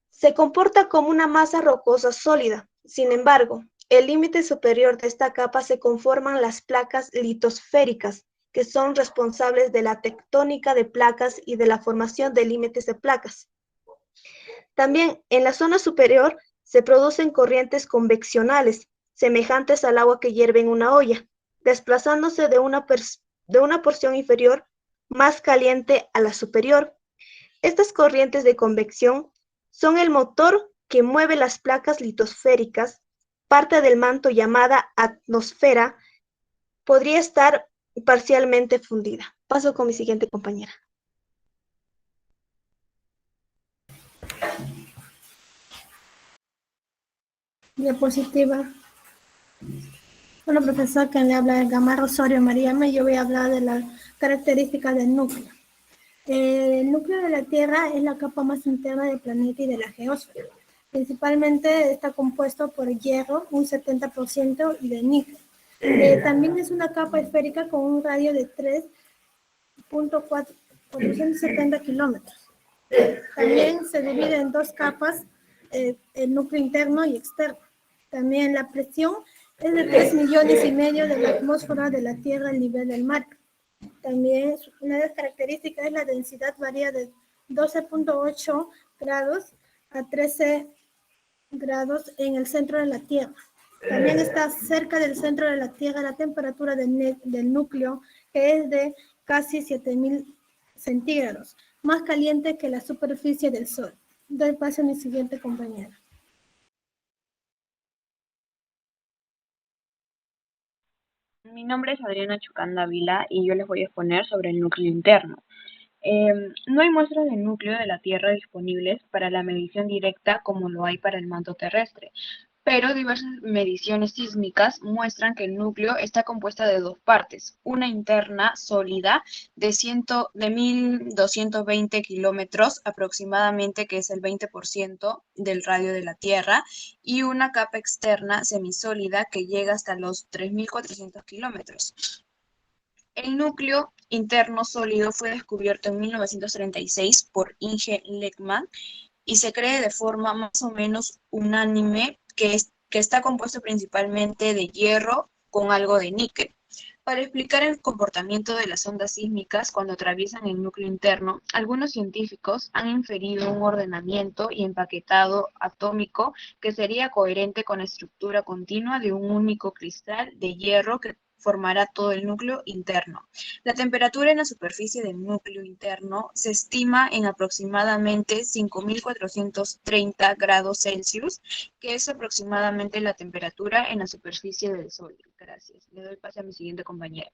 Se comporta como una masa rocosa sólida. Sin embargo, el límite superior de esta capa se conforman las placas litosféricas, que son responsables de la tectónica de placas y de la formación de límites de placas. También en la zona superior se producen corrientes conveccionales, semejantes al agua que hierve en una olla, desplazándose de una porción inferior más caliente a la superior. Estas corrientes de convección son el motor que mueve las placas litosféricas. Parte del manto llamada atmósfera podría estar parcialmente fundida. Paso con mi siguiente compañera. Diapositiva. Bueno, profesor, que le habla de Gamarra Osorio María, yo voy a hablar de las características del núcleo. El núcleo de la Tierra es la capa más interna del planeta y de la geósfera. Principalmente está compuesto por hierro, un 70%, y de níquel. También es una capa esférica con un radio de 3.470 kilómetros. También se divide en dos capas, el núcleo interno y externo. También la presión es de 3,5 millones de la atmósfera de la Tierra al nivel del mar. También una de las características es la densidad varía de 12,8 grados a 13 grados en el centro de la Tierra. También está cerca del centro de la Tierra la temperatura del núcleo, que es de casi 7,000 centígrados, más caliente que la superficie del Sol. Doy paso a mi siguiente compañera. Mi nombre es Adriana Chucanda Vila y yo les voy a exponer sobre el núcleo interno. No hay muestras del núcleo de la Tierra disponibles para la medición directa como lo hay para el manto terrestre, pero diversas mediciones sísmicas muestran que el núcleo está compuesta de dos partes, una interna sólida de 1.220 kilómetros aproximadamente, que es el 20% del radio de la Tierra, y una capa externa semisólida que llega hasta los 3.400 kilómetros. El núcleo interno sólido fue descubierto en 1936 por Inge Lehmann y se cree de forma más o menos unánime que está compuesto principalmente de hierro con algo de níquel. Para explicar el comportamiento de las ondas sísmicas cuando atraviesan el núcleo interno, algunos científicos han inferido un ordenamiento y empaquetado atómico que sería coherente con la estructura continua de un único cristal de hierro que formará todo el núcleo interno. La temperatura en la superficie del núcleo interno se estima en aproximadamente 5.430 grados Celsius, que es aproximadamente la temperatura en la superficie del Sol. Gracias. Le doy pase a mi siguiente compañera.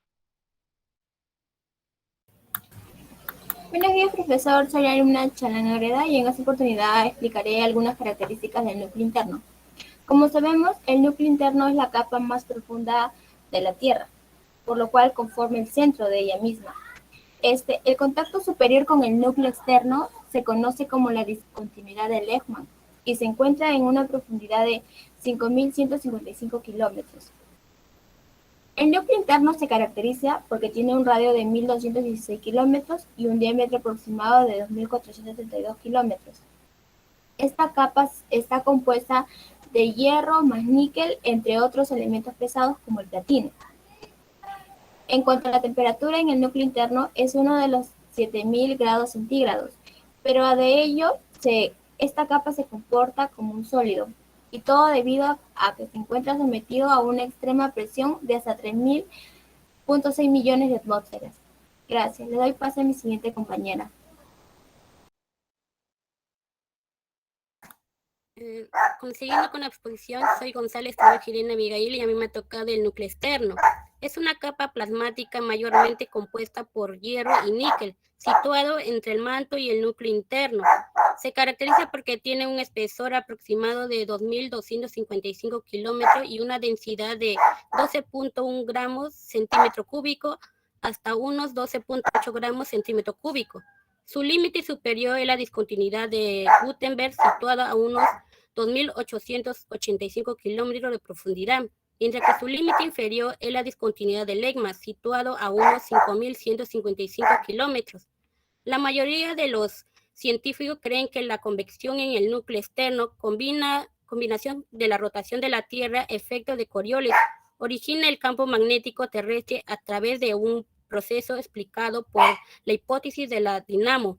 Buenos días, profesor. Soy Alumna Chalangreda y en esta oportunidad explicaré algunas características del núcleo interno. Como sabemos, el núcleo interno es la capa más profunda de la Tierra, por lo cual conforma el centro de ella misma. El contacto superior con el núcleo externo se conoce como la discontinuidad de Lehmann y se encuentra en una profundidad de 5.155 kilómetros. El núcleo interno se caracteriza porque tiene un radio de 1.216 kilómetros y un diámetro aproximado de 2.432 kilómetros. Esta capa está compuesta de hierro más níquel, entre otros elementos pesados como el platino. En cuanto a la temperatura en el núcleo interno, es uno de los 7.000 grados centígrados, pero de ello, esta capa se comporta como un sólido, y todo debido a que se encuentra sometido a una extrema presión de hasta 3.6 millones de atmósferas. Gracias. Le doy paso a mi siguiente compañera. Consiguiendo con la exposición, soy González Girena Abigail y a mí me toca del núcleo externo. Es una capa plasmática mayormente compuesta por hierro y níquel, situado entre el manto y el núcleo interno. Se caracteriza porque tiene un espesor aproximado de 2.255 kilómetros y una densidad de 12.1 gramos centímetro cúbico hasta unos 12.8 gramos centímetro cúbico. Su límite superior es la discontinuidad de Gutenberg, situada a unos 2.885 kilómetros de profundidad, mientras que su límite inferior es la discontinuidad de Lehmann, situado a unos 5.155 kilómetros. La mayoría de los científicos creen que la convección en el núcleo externo, combinación de la rotación de la Tierra, efecto de Coriolis, origina el campo magnético terrestre a través de un proceso explicado por la hipótesis de la dinamo.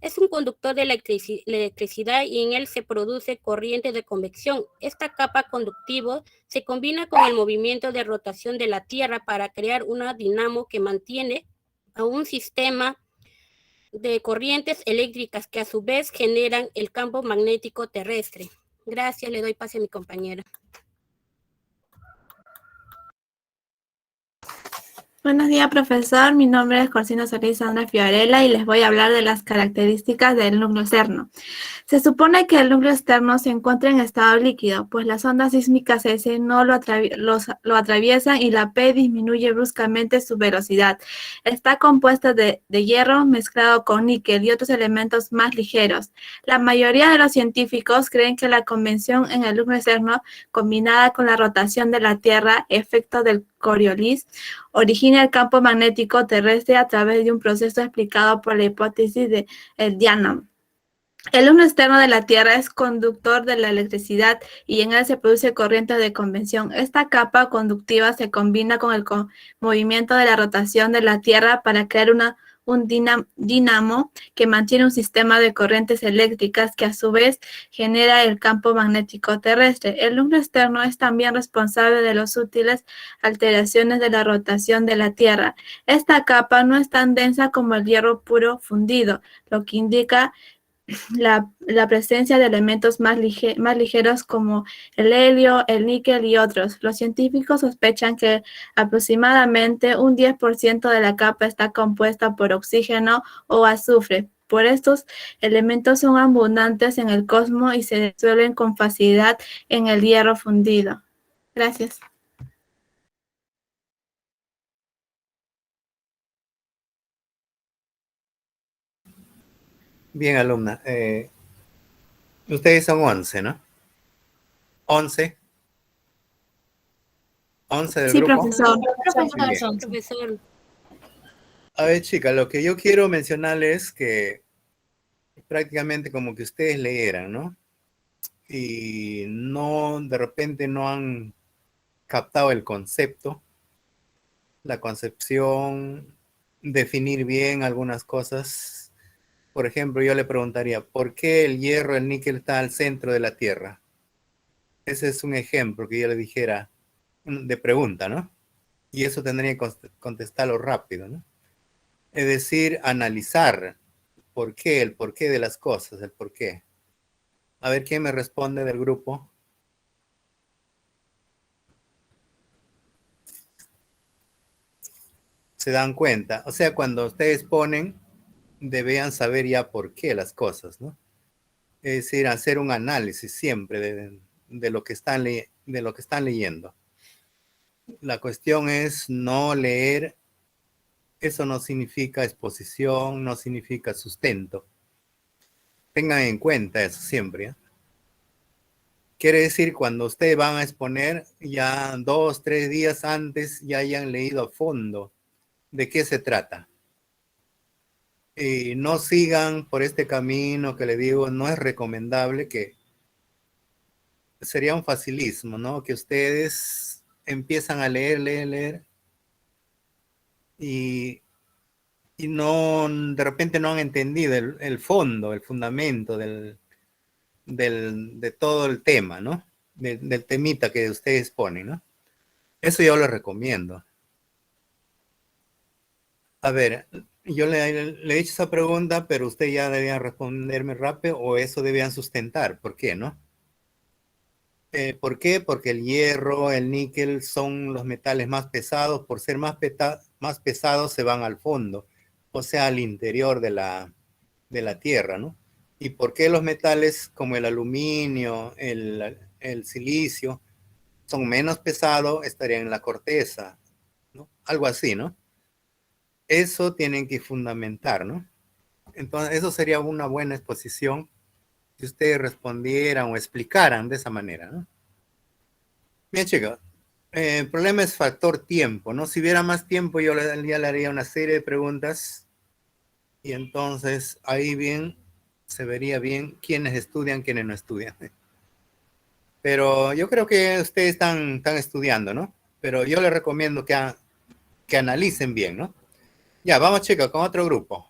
Es un conductor de electricidad y en él se produce corriente de convección. Esta capa conductiva se combina con el movimiento de rotación de la Tierra para crear una dinamo que mantiene a un sistema de corrientes eléctricas que a su vez generan el campo magnético terrestre. Gracias, le doy pase a mi compañera. Buenos días, profesor. Mi nombre es Corsina Solís Sandra Fiorella y les voy a hablar de las características del núcleo externo. Se supone que el núcleo externo se encuentra en estado líquido, pues las ondas sísmicas S no lo atraviesan y la P disminuye bruscamente su velocidad. Está compuesta de hierro mezclado con níquel y otros elementos más ligeros. La mayoría de los científicos creen que la convección en el núcleo externo, combinada con la rotación de la Tierra, efecto del Coriolis, origina el campo magnético terrestre a través de un proceso explicado por la hipótesis de el dínamo. El núcleo externo de la Tierra es conductor de la electricidad y en él se produce corriente de convección. Esta capa conductiva se combina con el movimiento de la rotación de la Tierra para crear un dínamo que mantiene un sistema de corrientes eléctricas que a su vez genera el campo magnético terrestre. El núcleo externo es también responsable de las útiles alteraciones de la rotación de la Tierra. Esta capa no es tan densa como el hierro puro fundido, lo que indica la presencia de elementos más ligeros como el helio, el níquel y otros. Los científicos sospechan que aproximadamente un 10% de la capa está compuesta por oxígeno o azufre. Por estos elementos son abundantes en el cosmos y se disuelven con facilidad en el hierro fundido. Gracias. Bien, alumna. Ustedes son 11, ¿no? 11. 11 del Sí, grupo. profesor. Muy bien. Profesor. A ver, chicas, lo que yo quiero mencionarles es que prácticamente como que ustedes leyeran, ¿no? Y no, de repente no han captado el concepto, la concepción, definir bien algunas cosas. Por ejemplo, yo le preguntaría, ¿por qué el hierro, el níquel está al centro de la Tierra? Ese es un ejemplo que yo le dijera de pregunta, ¿no? Y eso tendría que contestarlo rápido, ¿no? Es decir, analizar por qué, el porqué de las cosas, el porqué. A ver quién me responde del grupo. Se dan cuenta. O sea, cuando ustedes ponen, debían saber ya por qué las cosas, ¿no? Es decir, hacer un análisis siempre de lo que están leyendo. La cuestión es no leer. Eso no significa exposición, no significa sustento. Tengan en cuenta eso siempre, ¿eh? Quiere decir, cuando ustedes van a exponer, ya 2, 3 días antes ya hayan leído a fondo de qué se trata. Y no sigan por este camino que le digo, no es recomendable, que sería un facilismo, ¿no? Que ustedes empiezan a leer y no, de repente no han entendido el fondo, el fundamento de todo el tema, ¿no? Del temita que ustedes ponen, ¿no? Eso yo les recomiendo. A ver, yo le he hecho esa pregunta, pero usted ya debía responderme rápido o eso debían sustentar. ¿Por qué, no? ¿Por qué? Porque el hierro, el níquel son los metales más pesados. Por ser más pesados se van al fondo, o sea, al interior de la Tierra, ¿no? ¿Y por qué los metales como el aluminio, el silicio, son menos pesados? Estarían en la corteza, ¿no? Algo así, ¿no? Eso tienen que fundamentar, ¿no? Entonces, eso sería una buena exposición si ustedes respondieran o explicaran de esa manera, ¿no? Bien, chicos, el problema es factor tiempo, ¿no? Si hubiera más tiempo, yo ya le haría una serie de preguntas y entonces ahí bien se vería bien quiénes estudian, quiénes no estudian. Pero yo creo que ustedes están estudiando, ¿no? Pero yo les recomiendo que analicen bien, ¿no? Ya, vamos, chicos, con otro grupo.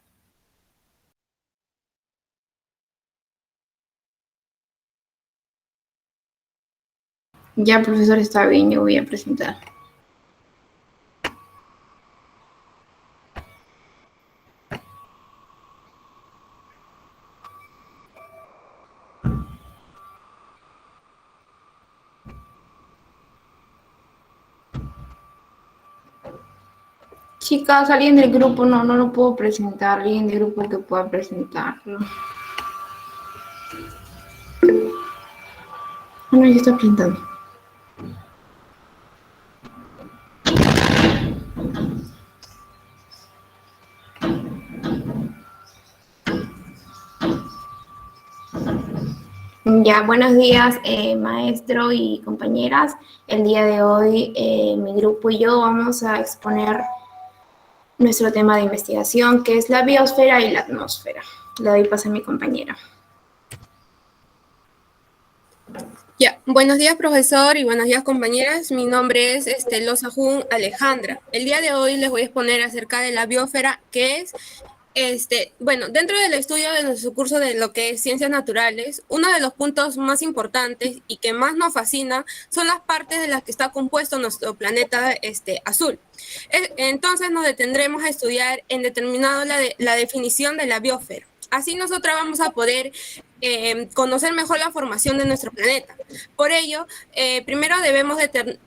Ya, profesor, está bien, yo voy a presentar. Chicas, alguien del grupo, no lo puedo presentar. Alguien del grupo que pueda presentarlo. No, ya está presentando. Ya, buenos días, maestro y compañeras. El día de hoy, mi grupo y yo vamos a exponer nuestro tema de investigación, que es la biosfera y la atmósfera. Le doy paso a mi compañera. Ya, buenos días profesor y buenos días compañeras. Mi nombre es Losahun Alejandra. El día de hoy les voy a exponer acerca de la biosfera, que es, bueno, dentro del estudio de nuestro curso de lo que es ciencias naturales, uno de los puntos más importantes y que más nos fascina son las partes de las que está compuesto nuestro planeta azul. Entonces nos detendremos a estudiar en determinado la definición de la biosfera. Así nosotros vamos a poder conocer mejor la formación de nuestro planeta. Por ello, primero debemos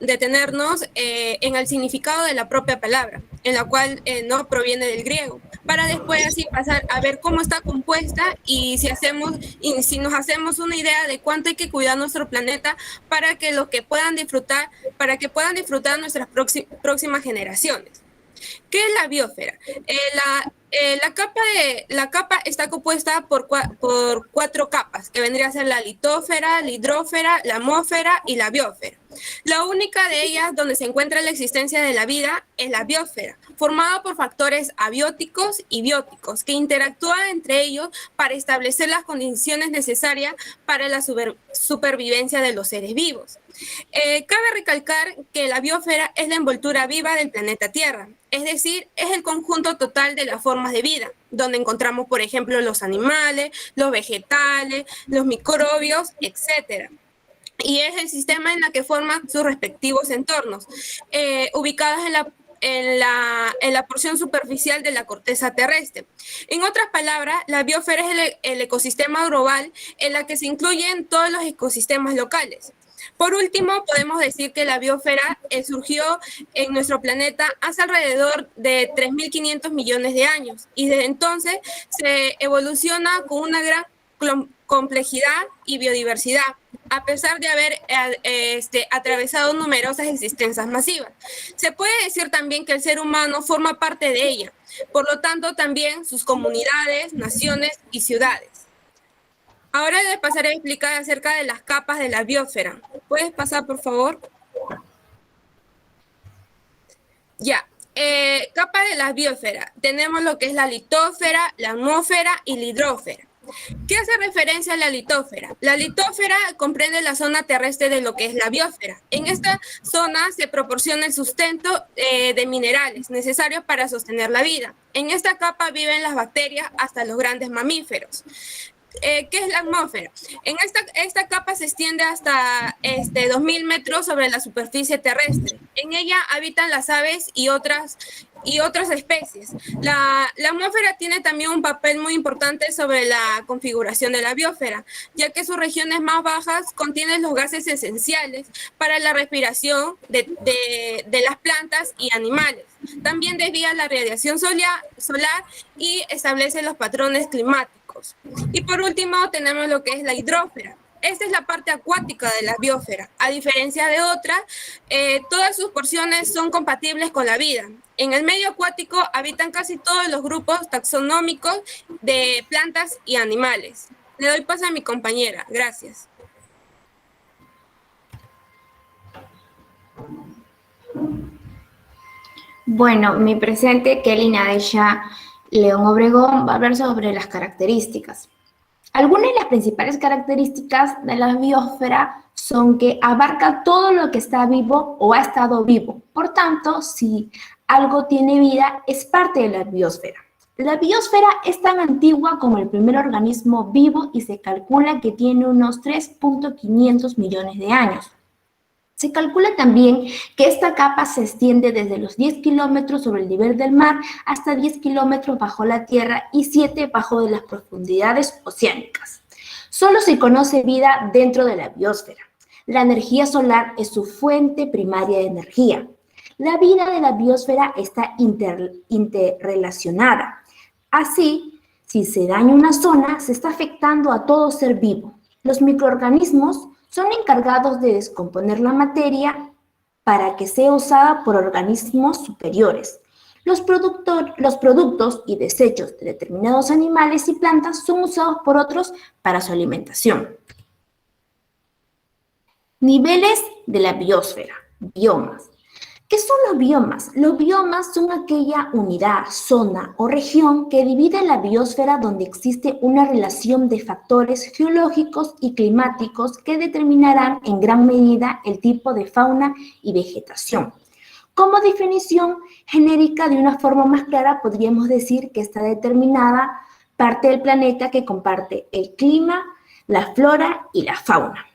detenernos en el significado de la propia palabra, en la cual no proviene del griego, para después así pasar a ver cómo está compuesta y si nos hacemos una idea de cuánto hay que cuidar nuestro planeta para que puedan disfrutar nuestras próximas generaciones. ¿Qué es la biosfera? La capa está compuesta por cuatro capas, que vendría a ser la litósfera, la hidrósfera, la atmósfera y la biosfera. La única de ellas donde se encuentra la existencia de la vida es la biosfera, formada por factores abióticos y bióticos que interactúan entre ellos para establecer las condiciones necesarias para la supervivencia de los seres vivos. Cabe recalcar que la biosfera es la envoltura viva del planeta Tierra, es decir, es el conjunto total de las formas de vida, donde encontramos, por ejemplo, los animales, los vegetales, los microbios, etc. Y es el sistema en el que forman sus respectivos entornos, ubicados en la porción superficial de la corteza terrestre. En otras palabras, la biosfera es el ecosistema global en la que se incluyen todos los ecosistemas locales. Por último, podemos decir que la biosfera surgió en nuestro planeta hace alrededor de 3.500 millones de años y desde entonces se evoluciona con una gran complejidad y biodiversidad, a pesar de haber atravesado numerosas existencias masivas. Se puede decir también que el ser humano forma parte de ella, por lo tanto también sus comunidades, naciones y ciudades. Ahora les pasaré a explicar acerca de las capas de la biosfera. ¿Puedes pasar, por favor? Ya. Capa de la biosfera. Tenemos lo que es la litósfera, la atmósfera y la hidrósfera. ¿Qué hace referencia a la litósfera? La litósfera comprende la zona terrestre de lo que es la biosfera. En esta zona se proporciona el sustento de minerales necesarios para sostener la vida. En esta capa viven las bacterias hasta los grandes mamíferos. ¿Qué es la atmósfera? En esta capa se extiende hasta 2.000 metros sobre la superficie terrestre. En ella habitan las aves y otras especies. La atmósfera tiene también un papel muy importante sobre la configuración de la biosfera, ya que sus regiones más bajas contienen los gases esenciales para la respiración de las plantas y animales. También desvía la radiación solar y establece los patrones climáticos. Y por último tenemos lo que es la hidrósfera. Esta es la parte acuática de la biosfera. A diferencia de otras, todas sus porciones son compatibles con la vida. En el medio acuático habitan casi todos los grupos taxonómicos de plantas y animales. Le doy paso a mi compañera. Gracias. Bueno, mi presente, Kelly Nadesha León Obregón, va a hablar sobre las características. Algunas de las principales características de la biosfera son que abarca todo lo que está vivo o ha estado vivo. Por tanto, si algo tiene vida, es parte de la biosfera. La biosfera es tan antigua como el primer organismo vivo y se calcula que tiene unos 3.500 millones de años. Se calcula también que esta capa se extiende desde los 10 kilómetros sobre el nivel del mar hasta 10 kilómetros bajo la tierra y 7 bajo de las profundidades oceánicas. Solo se conoce vida dentro de la biosfera. La energía solar es su fuente primaria de energía. La vida de la biosfera está interrelacionada. Así, si se daña una zona, se está afectando a todo ser vivo. Los microorganismos son encargados de descomponer la materia para que sea usada por organismos superiores. Los productos y desechos de determinados animales y plantas son usados por otros para su alimentación. Niveles de la biosfera, biomas. ¿Qué son los biomas? Los biomas son aquella unidad, zona o región que divide la biosfera donde existe una relación de factores geológicos y climáticos que determinarán en gran medida el tipo de fauna y vegetación. Como definición genérica, de una forma más clara, podríamos decir que está determinada parte del planeta que comparte el clima, la flora y la fauna.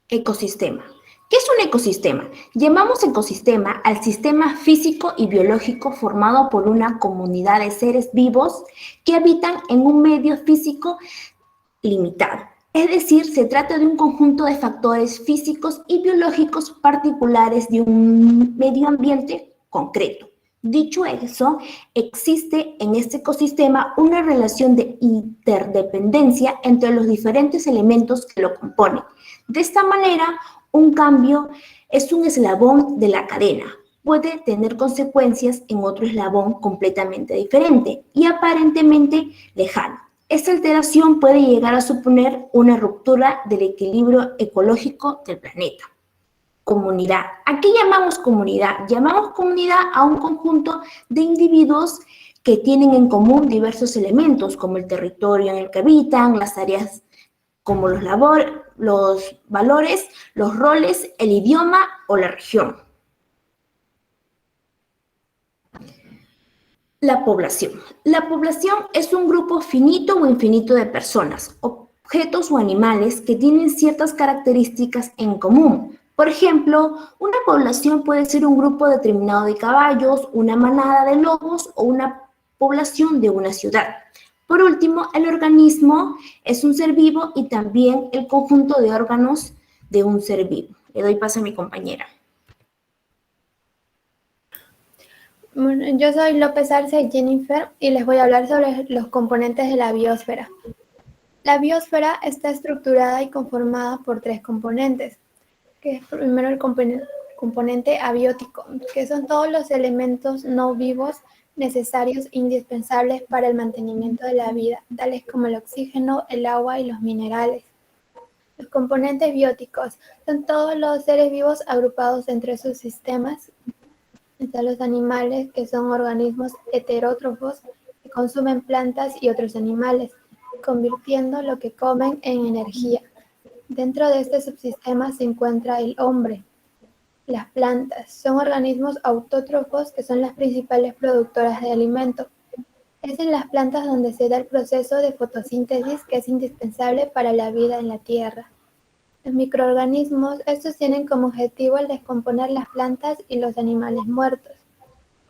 Ecosistema. ¿Qué es un ecosistema? Llamamos ecosistema al sistema físico y biológico formado por una comunidad de seres vivos que habitan en un medio físico limitado. Es decir, se trata de un conjunto de factores físicos y biológicos particulares de un medio ambiente concreto. Dicho eso, existe en este ecosistema una relación de interdependencia entre los diferentes elementos que lo componen. De esta manera, un cambio es un eslabón de la cadena. Puede tener consecuencias en otro eslabón completamente diferente y aparentemente lejano. Esta alteración puede llegar a suponer una ruptura del equilibrio ecológico del planeta. Comunidad. ¿A qué llamamos comunidad? Llamamos comunidad a un conjunto de individuos que tienen en común diversos elementos, como el territorio en el que habitan, las áreas como los valores, los roles, el idioma o la región. La población. La población es un grupo finito o infinito de personas, objetos o animales que tienen ciertas características en común. Por ejemplo, una población puede ser un grupo determinado de caballos, una manada de lobos o una población de una ciudad. Por último, el organismo es un ser vivo y también el conjunto de órganos de un ser vivo. Le doy paso a mi compañera. Bueno, yo soy López Arce Jennifer y les voy a hablar sobre los componentes de la biosfera. La biosfera está estructurada y conformada por 3 componentes, que es primero el componente abiótico, que son todos los elementos no vivos necesarios e indispensables para el mantenimiento de la vida, tales como el oxígeno, el agua y los minerales. Los componentes bióticos son todos los seres vivos agrupados entre sus sistemas. Están los animales, que son organismos heterótrofos que consumen plantas y otros animales, convirtiendo lo que comen en energía. Dentro de este subsistema se encuentra el hombre. Las plantas son organismos autótrofos que son las principales productoras de alimento. Es en las plantas donde se da el proceso de fotosíntesis que es indispensable para la vida en la tierra. Los microorganismos, estos tienen como objetivo el descomponer las plantas y los animales muertos.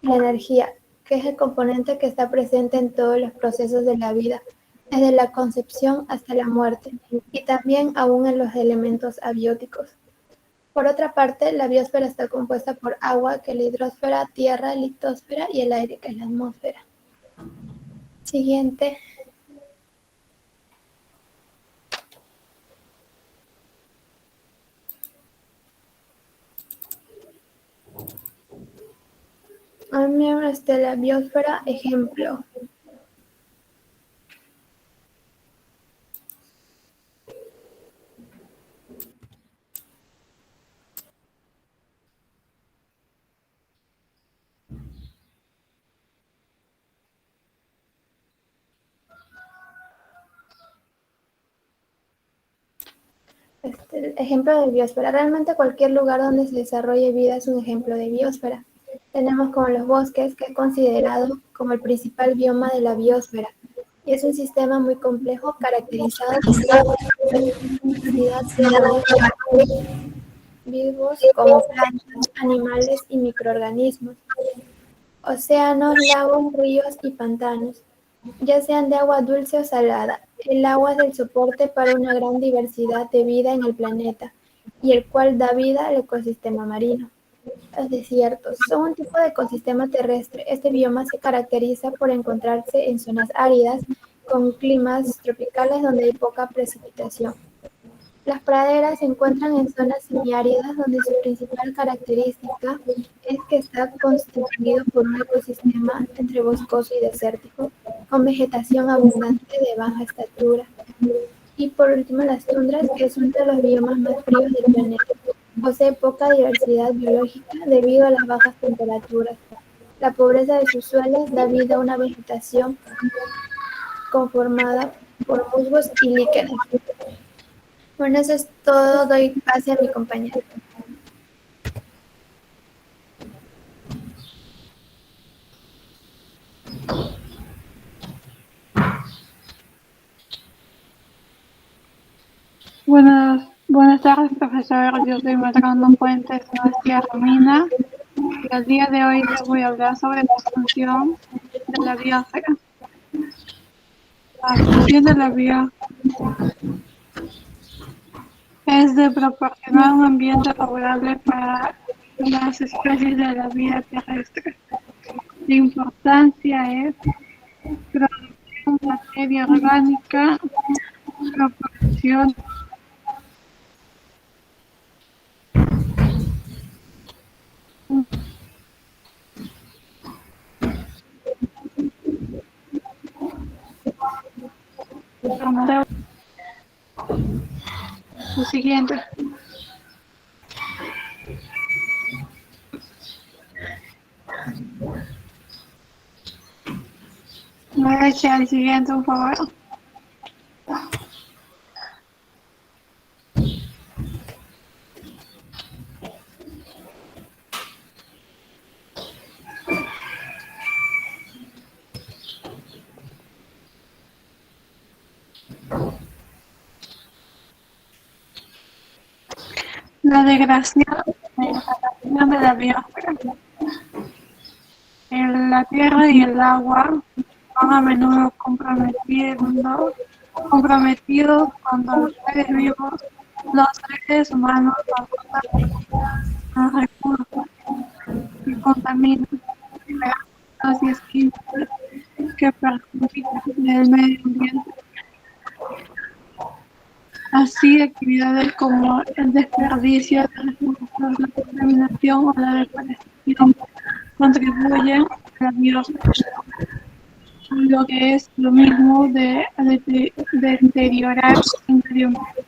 La energía, que es el componente que está presente en todos los procesos de la vida, desde la concepción hasta la muerte, y también aún en los elementos abióticos. Por otra parte, la biosfera está compuesta por agua, que es la hidrosfera, tierra, litosfera, y el aire, que es la atmósfera. Siguiente. Miembros de la biosfera, ejemplo. Ejemplo de biosfera. Realmente cualquier lugar donde se desarrolle vida es un ejemplo de biosfera. Tenemos como los bosques, que es considerado como el principal bioma de la biosfera, y es un sistema muy complejo caracterizado por la diversidad de vivos como plantas, animales y microorganismos. Océanos, lagos, ríos y pantanos, ya sean de agua dulce o salada. El agua es el soporte para una gran diversidad de vida en el planeta, y el cual da vida al ecosistema marino. Los desiertos son un tipo de ecosistema terrestre. Este bioma se caracteriza por encontrarse en zonas áridas, con climas tropicales donde hay poca precipitación. Las praderas se encuentran en zonas semiáridas donde su principal característica es que está constituido por un ecosistema entre boscoso y desértico, con vegetación abundante de baja estatura. Y por último, las tundras, que es uno de los biomas más fríos del planeta. Posee poca diversidad biológica debido a las bajas temperaturas. La pobreza de sus suelos da vida a una vegetación conformada por musgos y líquenes. Bueno, eso es todo. Doy pase a mi compañera. Buenas tardes, profesor. Yo soy Matrona Puentes García Romina y el día de hoy les voy a hablar sobre la función de la biosfera. La función de la biosfera es de proporcionar un ambiente favorable para las especies de la vida terrestre. La importancia es producir materia orgánica, proporción lo siguiente. Me eche al siguiente, por favor. La degradación de la biosfera. La tierra y el agua son a menudo comprometidos cuando los seres vivos, los seres humanos, los recursos y contaminan sustancias químicas que perjudican el medio ambiente. Así, actividades como el desperdicio de recursos, la contaminación o la deforestación contribuyen a la biosfera, lo que es lo mismo de deteriorar el medio ambiente.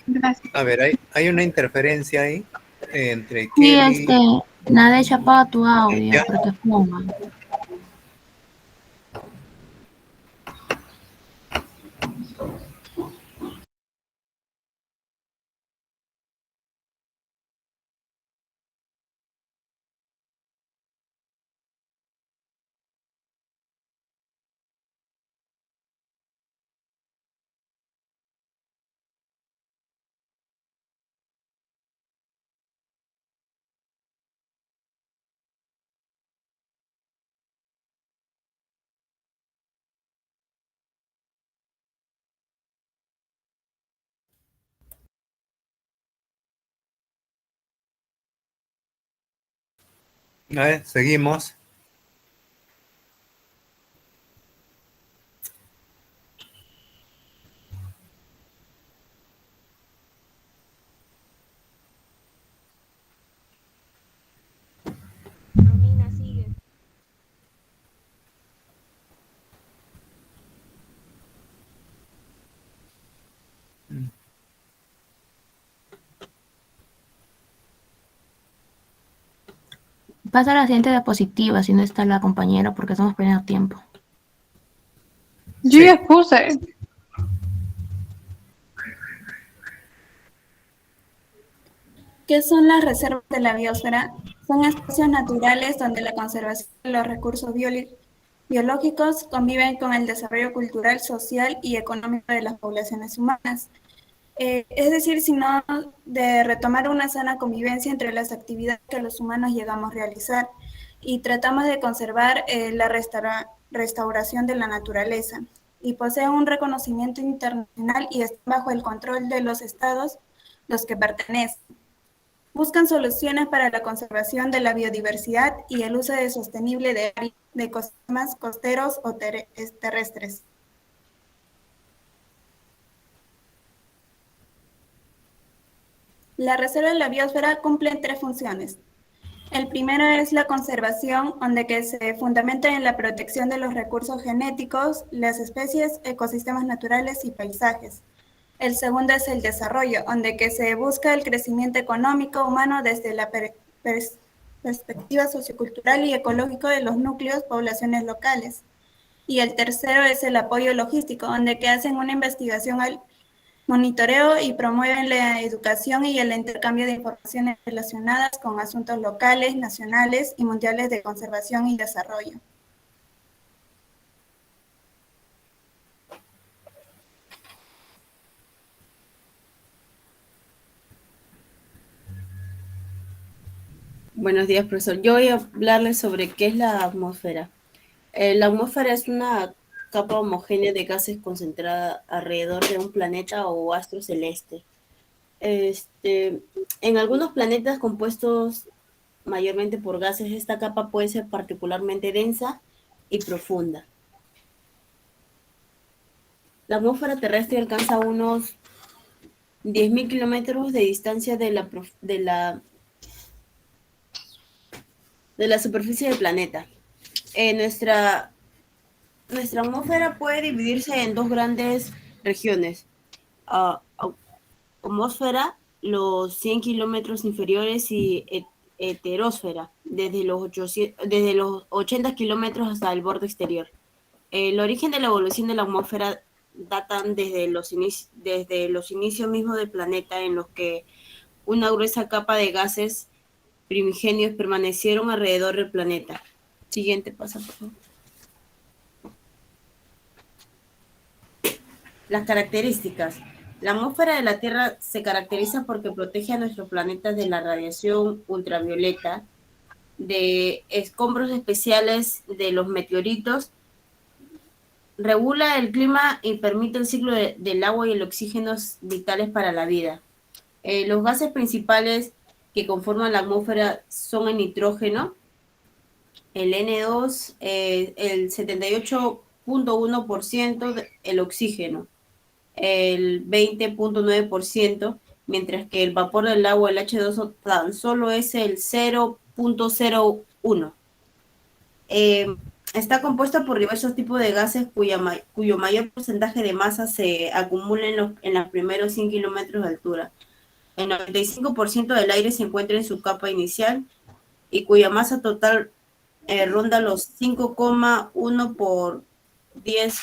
Gracias. A ver, hay una interferencia ahí entre Sí, Kelly. Nadesha, apaga tu audio, Ya. pero te ponga. A ver, seguimos. Pasa a la siguiente diapositiva si no está la compañera porque estamos perdiendo tiempo. Yo ya puse. ¿Qué son las reservas de la biosfera? Son espacios naturales donde la conservación de los recursos biológicos conviven con el desarrollo cultural, social y económico de las poblaciones humanas. Es decir, sino de retomar una sana convivencia entre las actividades que los humanos llegamos a realizar y tratamos de conservar la restauración de la naturaleza. Y poseen un reconocimiento internacional y están bajo el control de los estados los que pertenecen. Buscan soluciones para la conservación de la biodiversidad y el uso sostenible de ecosistemas costeros o terrestres. La reserva de la biosfera cumple tres funciones. El primero es la conservación, donde que se fundamenta en la protección de los recursos genéticos, las especies, ecosistemas naturales y paisajes. El segundo es el desarrollo, donde que se busca el crecimiento económico humano desde la perspectiva sociocultural y ecológico de los núcleos, poblaciones locales. Y el tercero es el apoyo logístico, donde que hacen una investigación al monitoreo y promueven la educación y el intercambio de informaciones relacionadas con asuntos locales, nacionales y mundiales de conservación y desarrollo. Buenos días, profesor. Yo voy a hablarles sobre qué es la atmósfera. La atmósfera es una capa homogénea de gases concentrada alrededor de un planeta o astro celeste. En algunos planetas compuestos mayormente por gases, esta capa puede ser particularmente densa y profunda. La atmósfera terrestre alcanza unos 10.000 kilómetros de distancia de la superficie del planeta. Nuestra atmósfera puede dividirse en dos grandes regiones. Atmósfera, los 100 kilómetros inferiores, y heterosfera, desde los 80 kilómetros hasta el borde exterior. El origen de la evolución de la atmósfera datan desde los inicios mismos del planeta, en los que una gruesa capa de gases primigenios permanecieron alrededor del planeta. Siguiente, pasa, por favor. Las características. La atmósfera de la Tierra se caracteriza porque protege a nuestro planeta de la radiación ultravioleta, de escombros especiales de los meteoritos, regula el clima y permite el ciclo del agua y el oxígeno vitales para la vida. Los gases principales que conforman la atmósfera son el nitrógeno, el N2, el 78.1%, el oxígeno, el 20.9%, mientras que el vapor del agua, el H2O, tan solo es el 0.01%. Está compuesta por diversos tipos de gases cuyo mayor porcentaje de masa se acumula en los primeros 100 kilómetros de altura. El 95% del aire se encuentra en su capa inicial y cuya masa total ronda los 5,1 por 10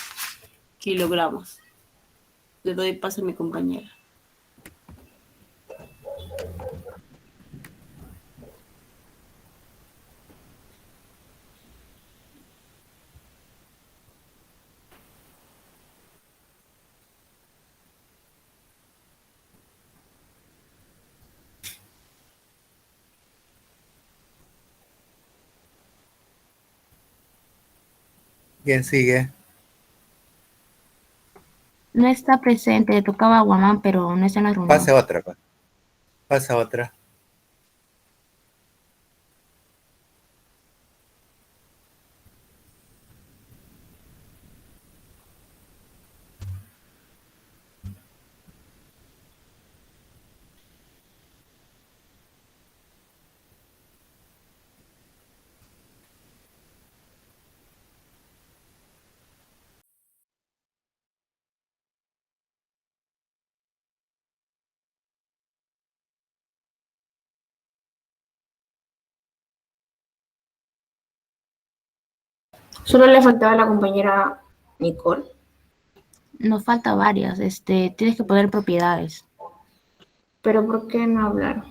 kilogramos. Le doy paso a mi compañera. ¿Quién sigue? No está presente, le tocaba a Guamán, pero no está en la reunión. Pase otra, pues. Pasa otra. Solo le faltaba a la compañera Nicole. Nos falta varias. Tienes que poner propiedades. ¿Pero por qué no hablar?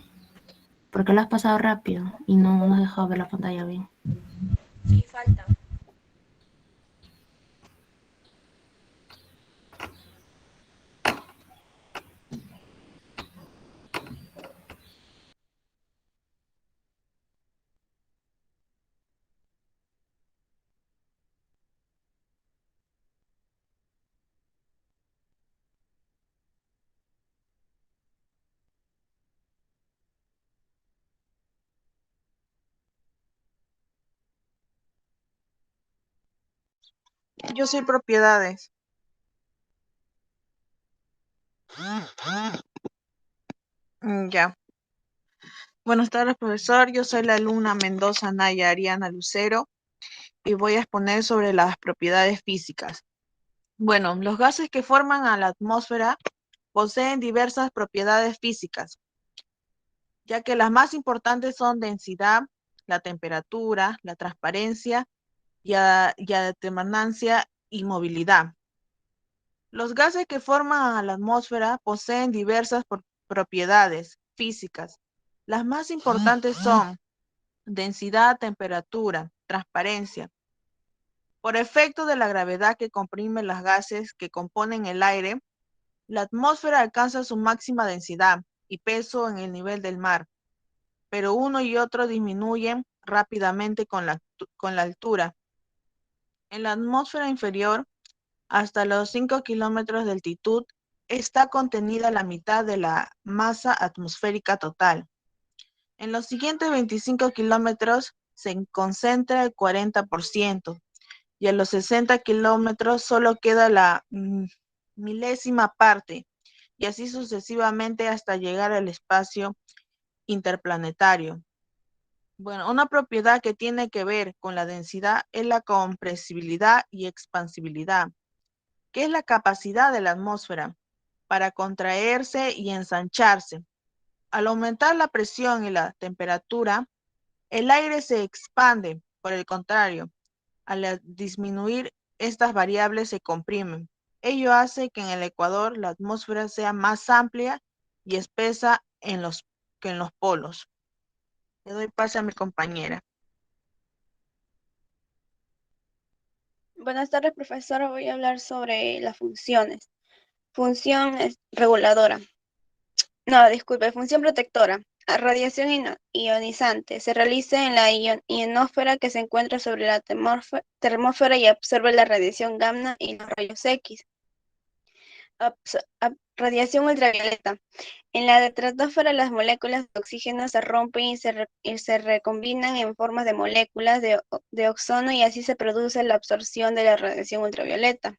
Porque lo has pasado rápido y no nos has dejado ver la pantalla bien. Sí, falta. Yo soy propiedades. Ya. Buenas tardes, profesor. Yo soy la alumna Mendoza Naya Ariana Lucero y voy a exponer sobre las propiedades físicas. Bueno, los gases que forman a la atmósfera poseen diversas propiedades físicas, ya que las más importantes son densidad, la temperatura, la transparencia y alternancia y movilidad. Los gases que forman a la atmósfera poseen diversas propiedades físicas. Las más importantes son densidad, temperatura, transparencia. Por efecto de la gravedad que comprime los gases que componen el aire, la atmósfera alcanza su máxima densidad y peso en el nivel del mar, pero uno y otro disminuyen rápidamente con la altura. En la atmósfera inferior, hasta los 5 kilómetros de altitud, está contenida la mitad de la masa atmosférica total. En los siguientes 25 kilómetros se concentra el 40%, y a los 60 kilómetros solo queda la milésima parte, y así sucesivamente hasta llegar al espacio interplanetario. Bueno, una propiedad que tiene que ver con la densidad es la compresibilidad y expansibilidad, que es la capacidad de la atmósfera para contraerse y ensancharse. Al aumentar la presión y la temperatura, el aire se expande. Por el contrario, al disminuir estas variables se comprimen. Ello hace que en el ecuador la atmósfera sea más amplia y espesa que en los polos. Le doy paso a mi compañera. Buenas tardes, profesora. Voy a hablar sobre las funciones. Función reguladora. No, disculpe, función protectora. Radiación ionizante. Se realiza en la ionosfera que se encuentra sobre la termósfera y absorbe la radiación gamma y los rayos X. Radiación ultravioleta. En la estratosfera las moléculas de oxígeno se rompen y se recombinan en formas de moléculas de ozono y así se produce la absorción de la radiación ultravioleta.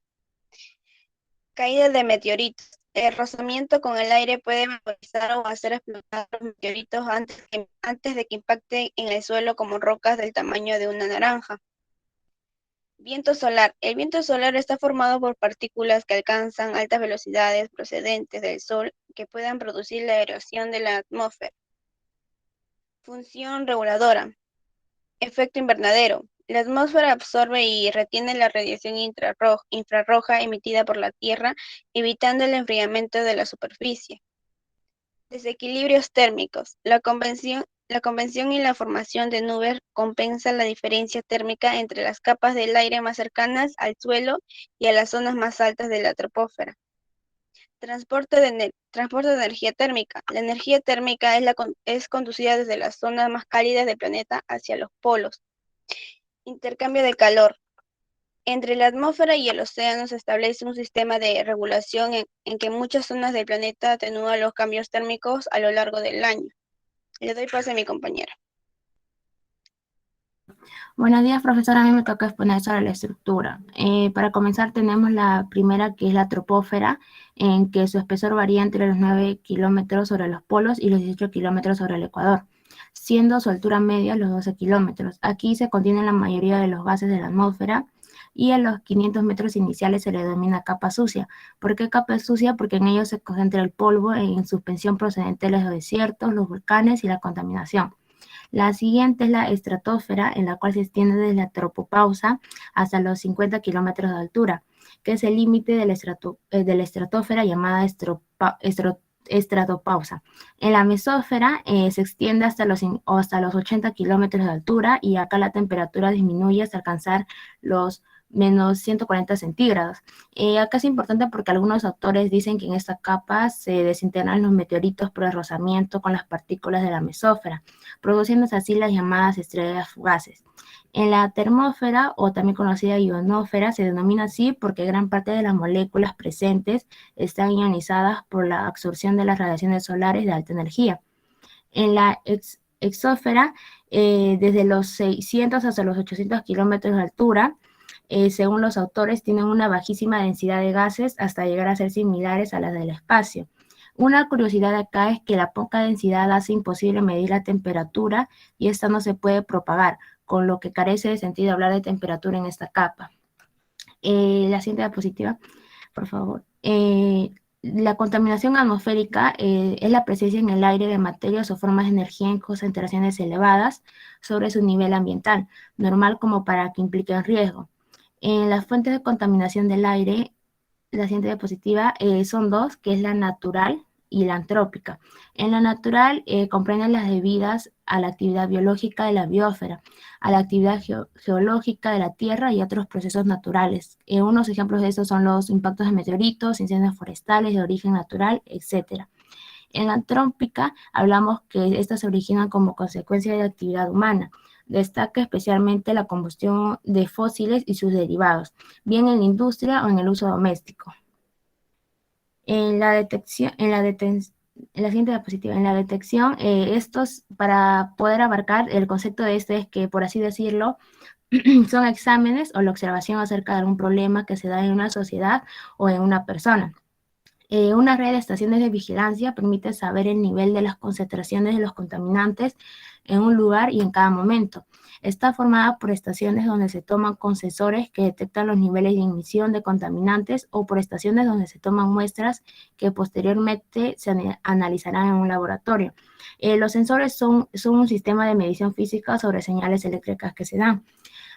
Caída de meteoritos. El rozamiento con el aire puede vaporizar o hacer explotar los meteoritos antes de que impacten en el suelo como rocas del tamaño de una naranja. Viento solar. El viento solar está formado por partículas que alcanzan altas velocidades procedentes del Sol que puedan producir la erosión de la atmósfera. Función reguladora. Efecto invernadero. La atmósfera absorbe y retiene la radiación infrarroja emitida por la Tierra, evitando el enfriamiento de la superficie. Desequilibrios térmicos. La convección y la formación de nubes compensa la diferencia térmica entre las capas del aire más cercanas al suelo y a las zonas más altas de la troposfera. Transporte de energía térmica. La energía térmica es conducida desde las zonas más cálidas del planeta hacia los polos. Intercambio de calor. Entre la atmósfera y el océano se establece un sistema de regulación en que muchas zonas del planeta atenúan los cambios térmicos a lo largo del año. Le doy paso a mi compañera. Buenos días, profesora. A mí me toca exponer sobre la estructura. Para comenzar tenemos la primera, que es la troposfera, en que su espesor varía entre los 9 kilómetros sobre los polos y los 18 kilómetros sobre el ecuador, siendo su altura media los 12 kilómetros. Aquí se contienen la mayoría de los gases de la atmósfera y a los 500 metros iniciales se le denomina capa sucia. ¿Por qué capa sucia? Porque en ellos se concentra el polvo en suspensión procedente de los desiertos, los volcanes y la contaminación. La siguiente es la estratosfera, en la cual se extiende desde la tropopausa hasta los 50 kilómetros de altura, que es el límite de la estratosfera llamada estratopausa. En la mesósfera se extiende hasta los 80 kilómetros de altura y acá la temperatura disminuye hasta alcanzar los menos 140 centígrados. Acá es importante porque algunos autores dicen que en esta capa se desintegran los meteoritos por el rozamiento con las partículas de la mesósfera, produciéndose así las llamadas estrellas fugaces. En la termósfera, o también conocida ionosfera, se denomina así porque gran parte de las moléculas presentes están ionizadas por la absorción de las radiaciones solares de alta energía. En la exósfera, desde los 600 hasta los 800 kilómetros de altura, según los autores, tienen una bajísima densidad de gases hasta llegar a ser similares a las del espacio. Una curiosidad acá es que la poca densidad hace imposible medir la temperatura y esta no se puede propagar, con lo que carece de sentido hablar de temperatura en esta capa. La siguiente diapositiva, por favor. La contaminación atmosférica es la presencia en el aire de materias o formas de energía en concentraciones elevadas sobre su nivel ambiental, normal como para que impliquen riesgo. En las fuentes de contaminación del aire, la siguiente diapositiva, son dos, que es la natural y la antrópica. En la natural comprenden las debidas a la actividad biológica de la biosfera, a la actividad geológica de la Tierra y otros procesos naturales. Unos ejemplos de estos son los impactos de meteoritos, incendios forestales de origen natural, etc. En la antrópica hablamos que estas se originan como consecuencia de la actividad humana. Destaca especialmente la combustión de fósiles y sus derivados, bien en la industria o en el uso doméstico. En la siguiente diapositiva, en la detección, estos, para poder abarcar el concepto de este, es que, por así decirlo, son exámenes o la observación acerca de algún problema que se da en una sociedad o en una persona. Una red de estaciones de vigilancia permite saber el nivel de las concentraciones de los contaminantes en un lugar y en cada momento. Está formada por estaciones donde se toman con sensores que detectan los niveles de emisión de contaminantes o por estaciones donde se toman muestras que posteriormente se analizarán en un laboratorio. Los sensores son un sistema de medición física sobre señales eléctricas que se dan.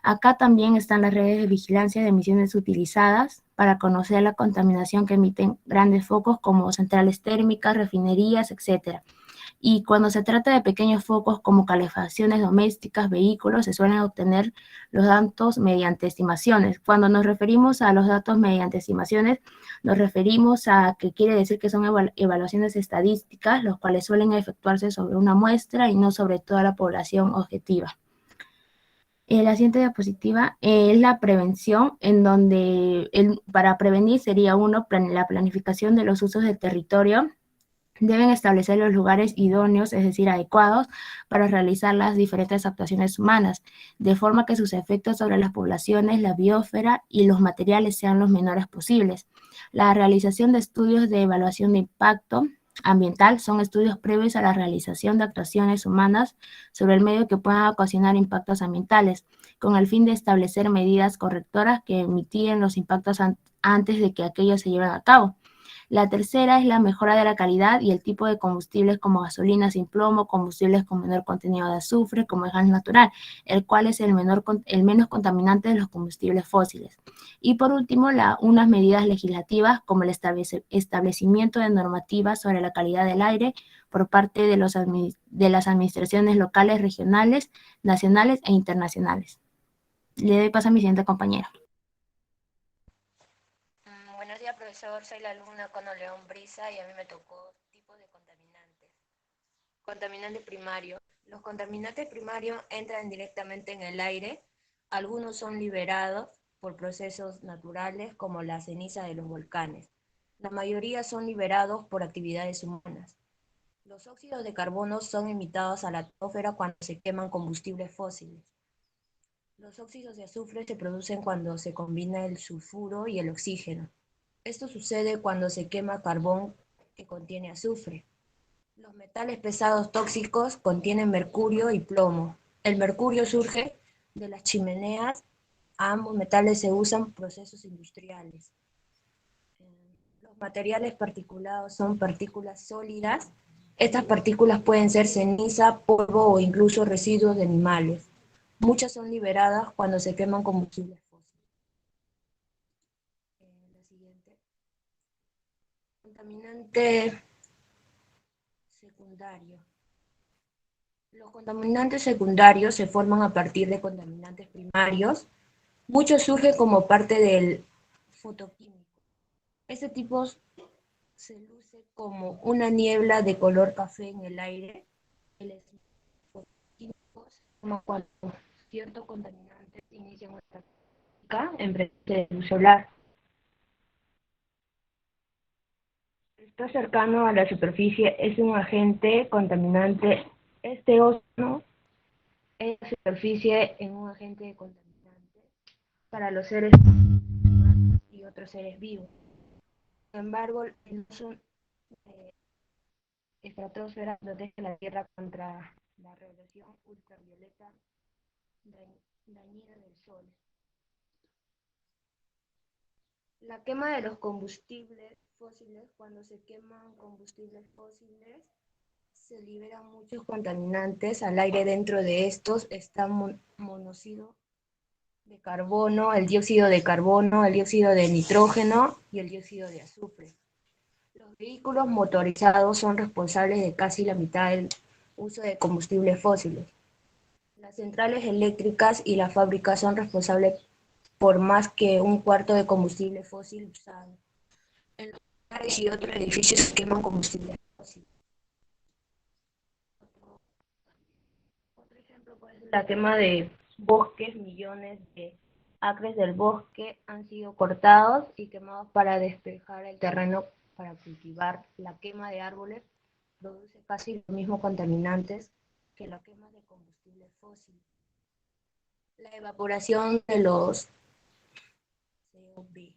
Acá también están las redes de vigilancia de emisiones utilizadas para conocer la contaminación que emiten grandes focos como centrales térmicas, refinerías, etc. Y cuando se trata de pequeños focos como calefacciones domésticas, vehículos, se suelen obtener los datos mediante estimaciones. Cuando nos referimos a los datos mediante estimaciones, nos referimos a que quiere decir que son evaluaciones estadísticas, los cuales suelen efectuarse sobre una muestra y no sobre toda la población objetiva. La siguiente diapositiva es la prevención, en donde para prevenir sería la planificación de los usos del territorio. Deben establecer los lugares idóneos, es decir, adecuados, para realizar las diferentes actuaciones humanas, de forma que sus efectos sobre las poblaciones, la biosfera y los materiales sean los menores posibles. La realización de estudios de evaluación de impacto ambiental son estudios previos a la realización de actuaciones humanas sobre el medio que puedan ocasionar impactos ambientales, con el fin de establecer medidas correctoras que mitiguen los impactos antes de que aquellos se lleven a cabo. La tercera es la mejora de la calidad y el tipo de combustibles como gasolina sin plomo, combustibles con menor contenido de azufre, como el gas natural, el cual es el menos contaminante de los combustibles fósiles. Y por último, unas medidas legislativas como el establecimiento de normativas sobre la calidad del aire por parte de las administraciones locales, regionales, nacionales e internacionales. Le doy paso a mi siguiente compañero. Buenos días, profesor. Soy la alumna Cono León Brisa y a mí me tocó tipos de contaminantes. Contaminante primario. Los contaminantes primarios entran directamente en el aire. Algunos son liberados por procesos naturales como la ceniza de los volcanes. La mayoría son liberados por actividades humanas. Los óxidos de carbono son emitidos a la atmósfera cuando se queman combustibles fósiles. Los óxidos de azufre se producen cuando se combina el sulfuro y el oxígeno. Esto sucede cuando se quema carbón que contiene azufre. Los metales pesados tóxicos contienen mercurio y plomo. El mercurio surge de las chimeneas. Ambos metales se usan en procesos industriales. Los materiales particulados son partículas sólidas. Estas partículas pueden ser ceniza, polvo o incluso residuos de animales. Muchas son liberadas cuando se queman combustibles fósiles. La siguiente. Contaminante secundario. Los contaminantes secundarios se forman a partir de contaminantes primarios. Muchos surgen como parte del fotoquímico. Este tipo se luce como una niebla de color café en el aire. El fotoquímico se forma cuando ciertos contaminantes inician una práctica en presencia de luz solar. Está cercano a la superficie, es un agente contaminante. Este óxido es la superficie en un agente contaminante para los seres humanos y otros seres vivos. Sin embargo, el uso de estratosfera protege la Tierra contra la radiación ultravioleta dañina del Sol. La quema de los combustibles fósiles, cuando se queman combustibles fósiles, se liberan muchos contaminantes al aire. Dentro de estos está monóxido de carbono, el dióxido de carbono, el dióxido de nitrógeno y el dióxido de azufre. Los vehículos motorizados son responsables de casi la mitad del uso de combustibles fósiles. Las centrales eléctricas y las fábricas son responsables por más que un cuarto de combustible fósil usado. En los hogares y otros edificios se queman combustibles fósiles. Otro ejemplo puede ser la quema de bosques. Millones de acres del bosque han sido cortados y quemados para despejar el terreno para cultivar. La quema de árboles produce casi los mismos contaminantes que la quema de combustible fósil. La evaporación de los COB.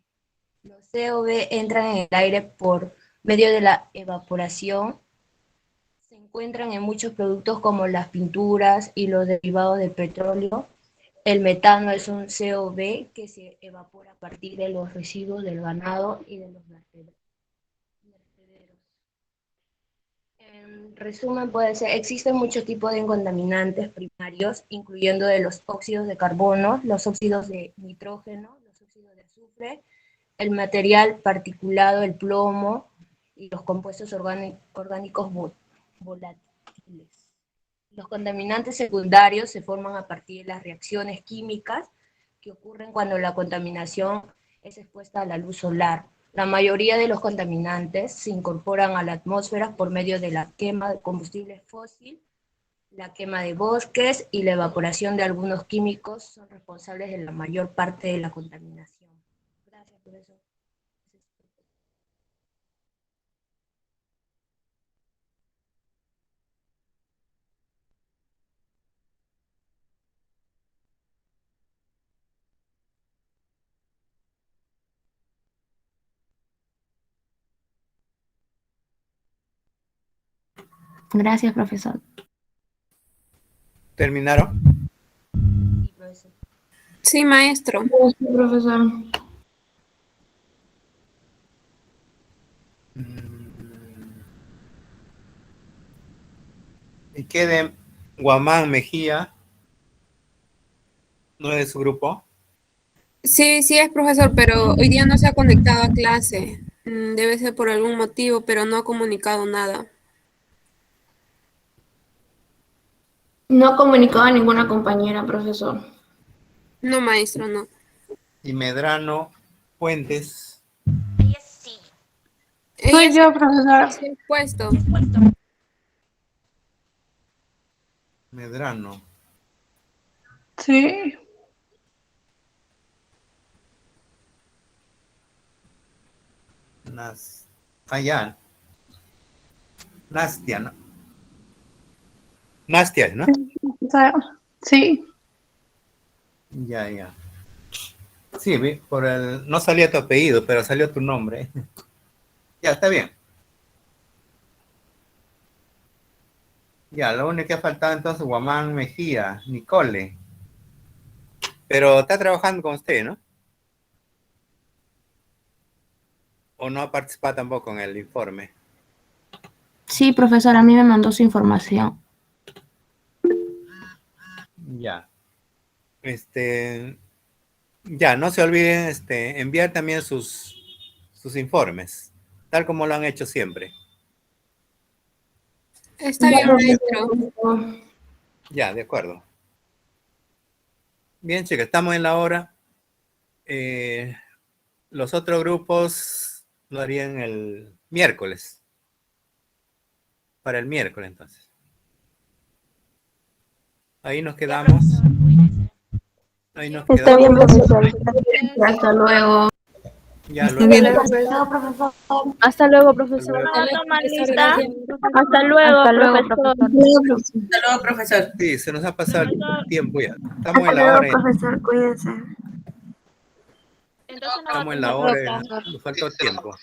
Los COB entran en el aire por medio de la evaporación. Se encuentran en muchos productos como las pinturas y los derivados del petróleo. El metano es un COB que se evapora a partir de los residuos del ganado y de los vertederos. En resumen, existen muchos tipos de contaminantes primarios, incluyendo de los óxidos de carbono, los óxidos de nitrógeno, los óxidos de azufre, el material particulado, el plomo y los compuestos orgánicos volátiles. Los contaminantes secundarios se forman a partir de las reacciones químicas que ocurren cuando la contaminación es expuesta a la luz solar. La mayoría de los contaminantes se incorporan a la atmósfera por medio de la quema de combustible fósil, la quema de bosques y la evaporación de algunos químicos son responsables de la mayor parte de la contaminación. Gracias, profesor. Gracias, profesor. ¿Terminaron? Sí, maestro. Sí, profesor. ¿Y qué de Guamán Mejía? ¿No es de su grupo? Sí, sí es profesor, pero hoy día no se ha conectado a clase. Debe ser por algún motivo, pero no ha comunicado nada. No ha comunicado a ninguna compañera, profesor. No, maestro, no. Y Medrano Fuentes. Soy yo, profesor. Sí, puesto. Medrano. Sí. Allá. Nastia, ¿no? Nastia, ¿no? Sí. Ya. Sí, no salía tu apellido, pero salió tu nombre. Ya, está bien. Ya, lo único que ha faltado entonces, Guamán Mejía, Nicole. Pero está trabajando con usted, ¿no? ¿O no ha participado tampoco en el informe? Sí, profesor, a mí me mandó su información. Ya. Ya, no se olviden enviar también sus informes, tal como lo han hecho siempre. Está bien, maestro. Ya, de acuerdo. Bien, chicas, estamos en la hora. Los otros grupos lo harían el miércoles. Para el miércoles, entonces. Ahí nos quedamos. Ahí nos quedamos. Está bien, profesor. Hasta luego. Ya, Está bien, profesor. Hasta luego, profesor. Hasta luego, profesor. Hasta luego, profesor. Sí, se nos ha pasado el tiempo ya. Estamos en la hora. Profesor, cuídense. Estamos en la hora. Nos falta tiempo.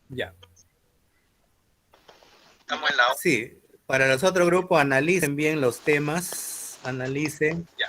Ya. Estamos en la hora. Sí, para los otros grupos analicen bien los temas. Analicen. Ya.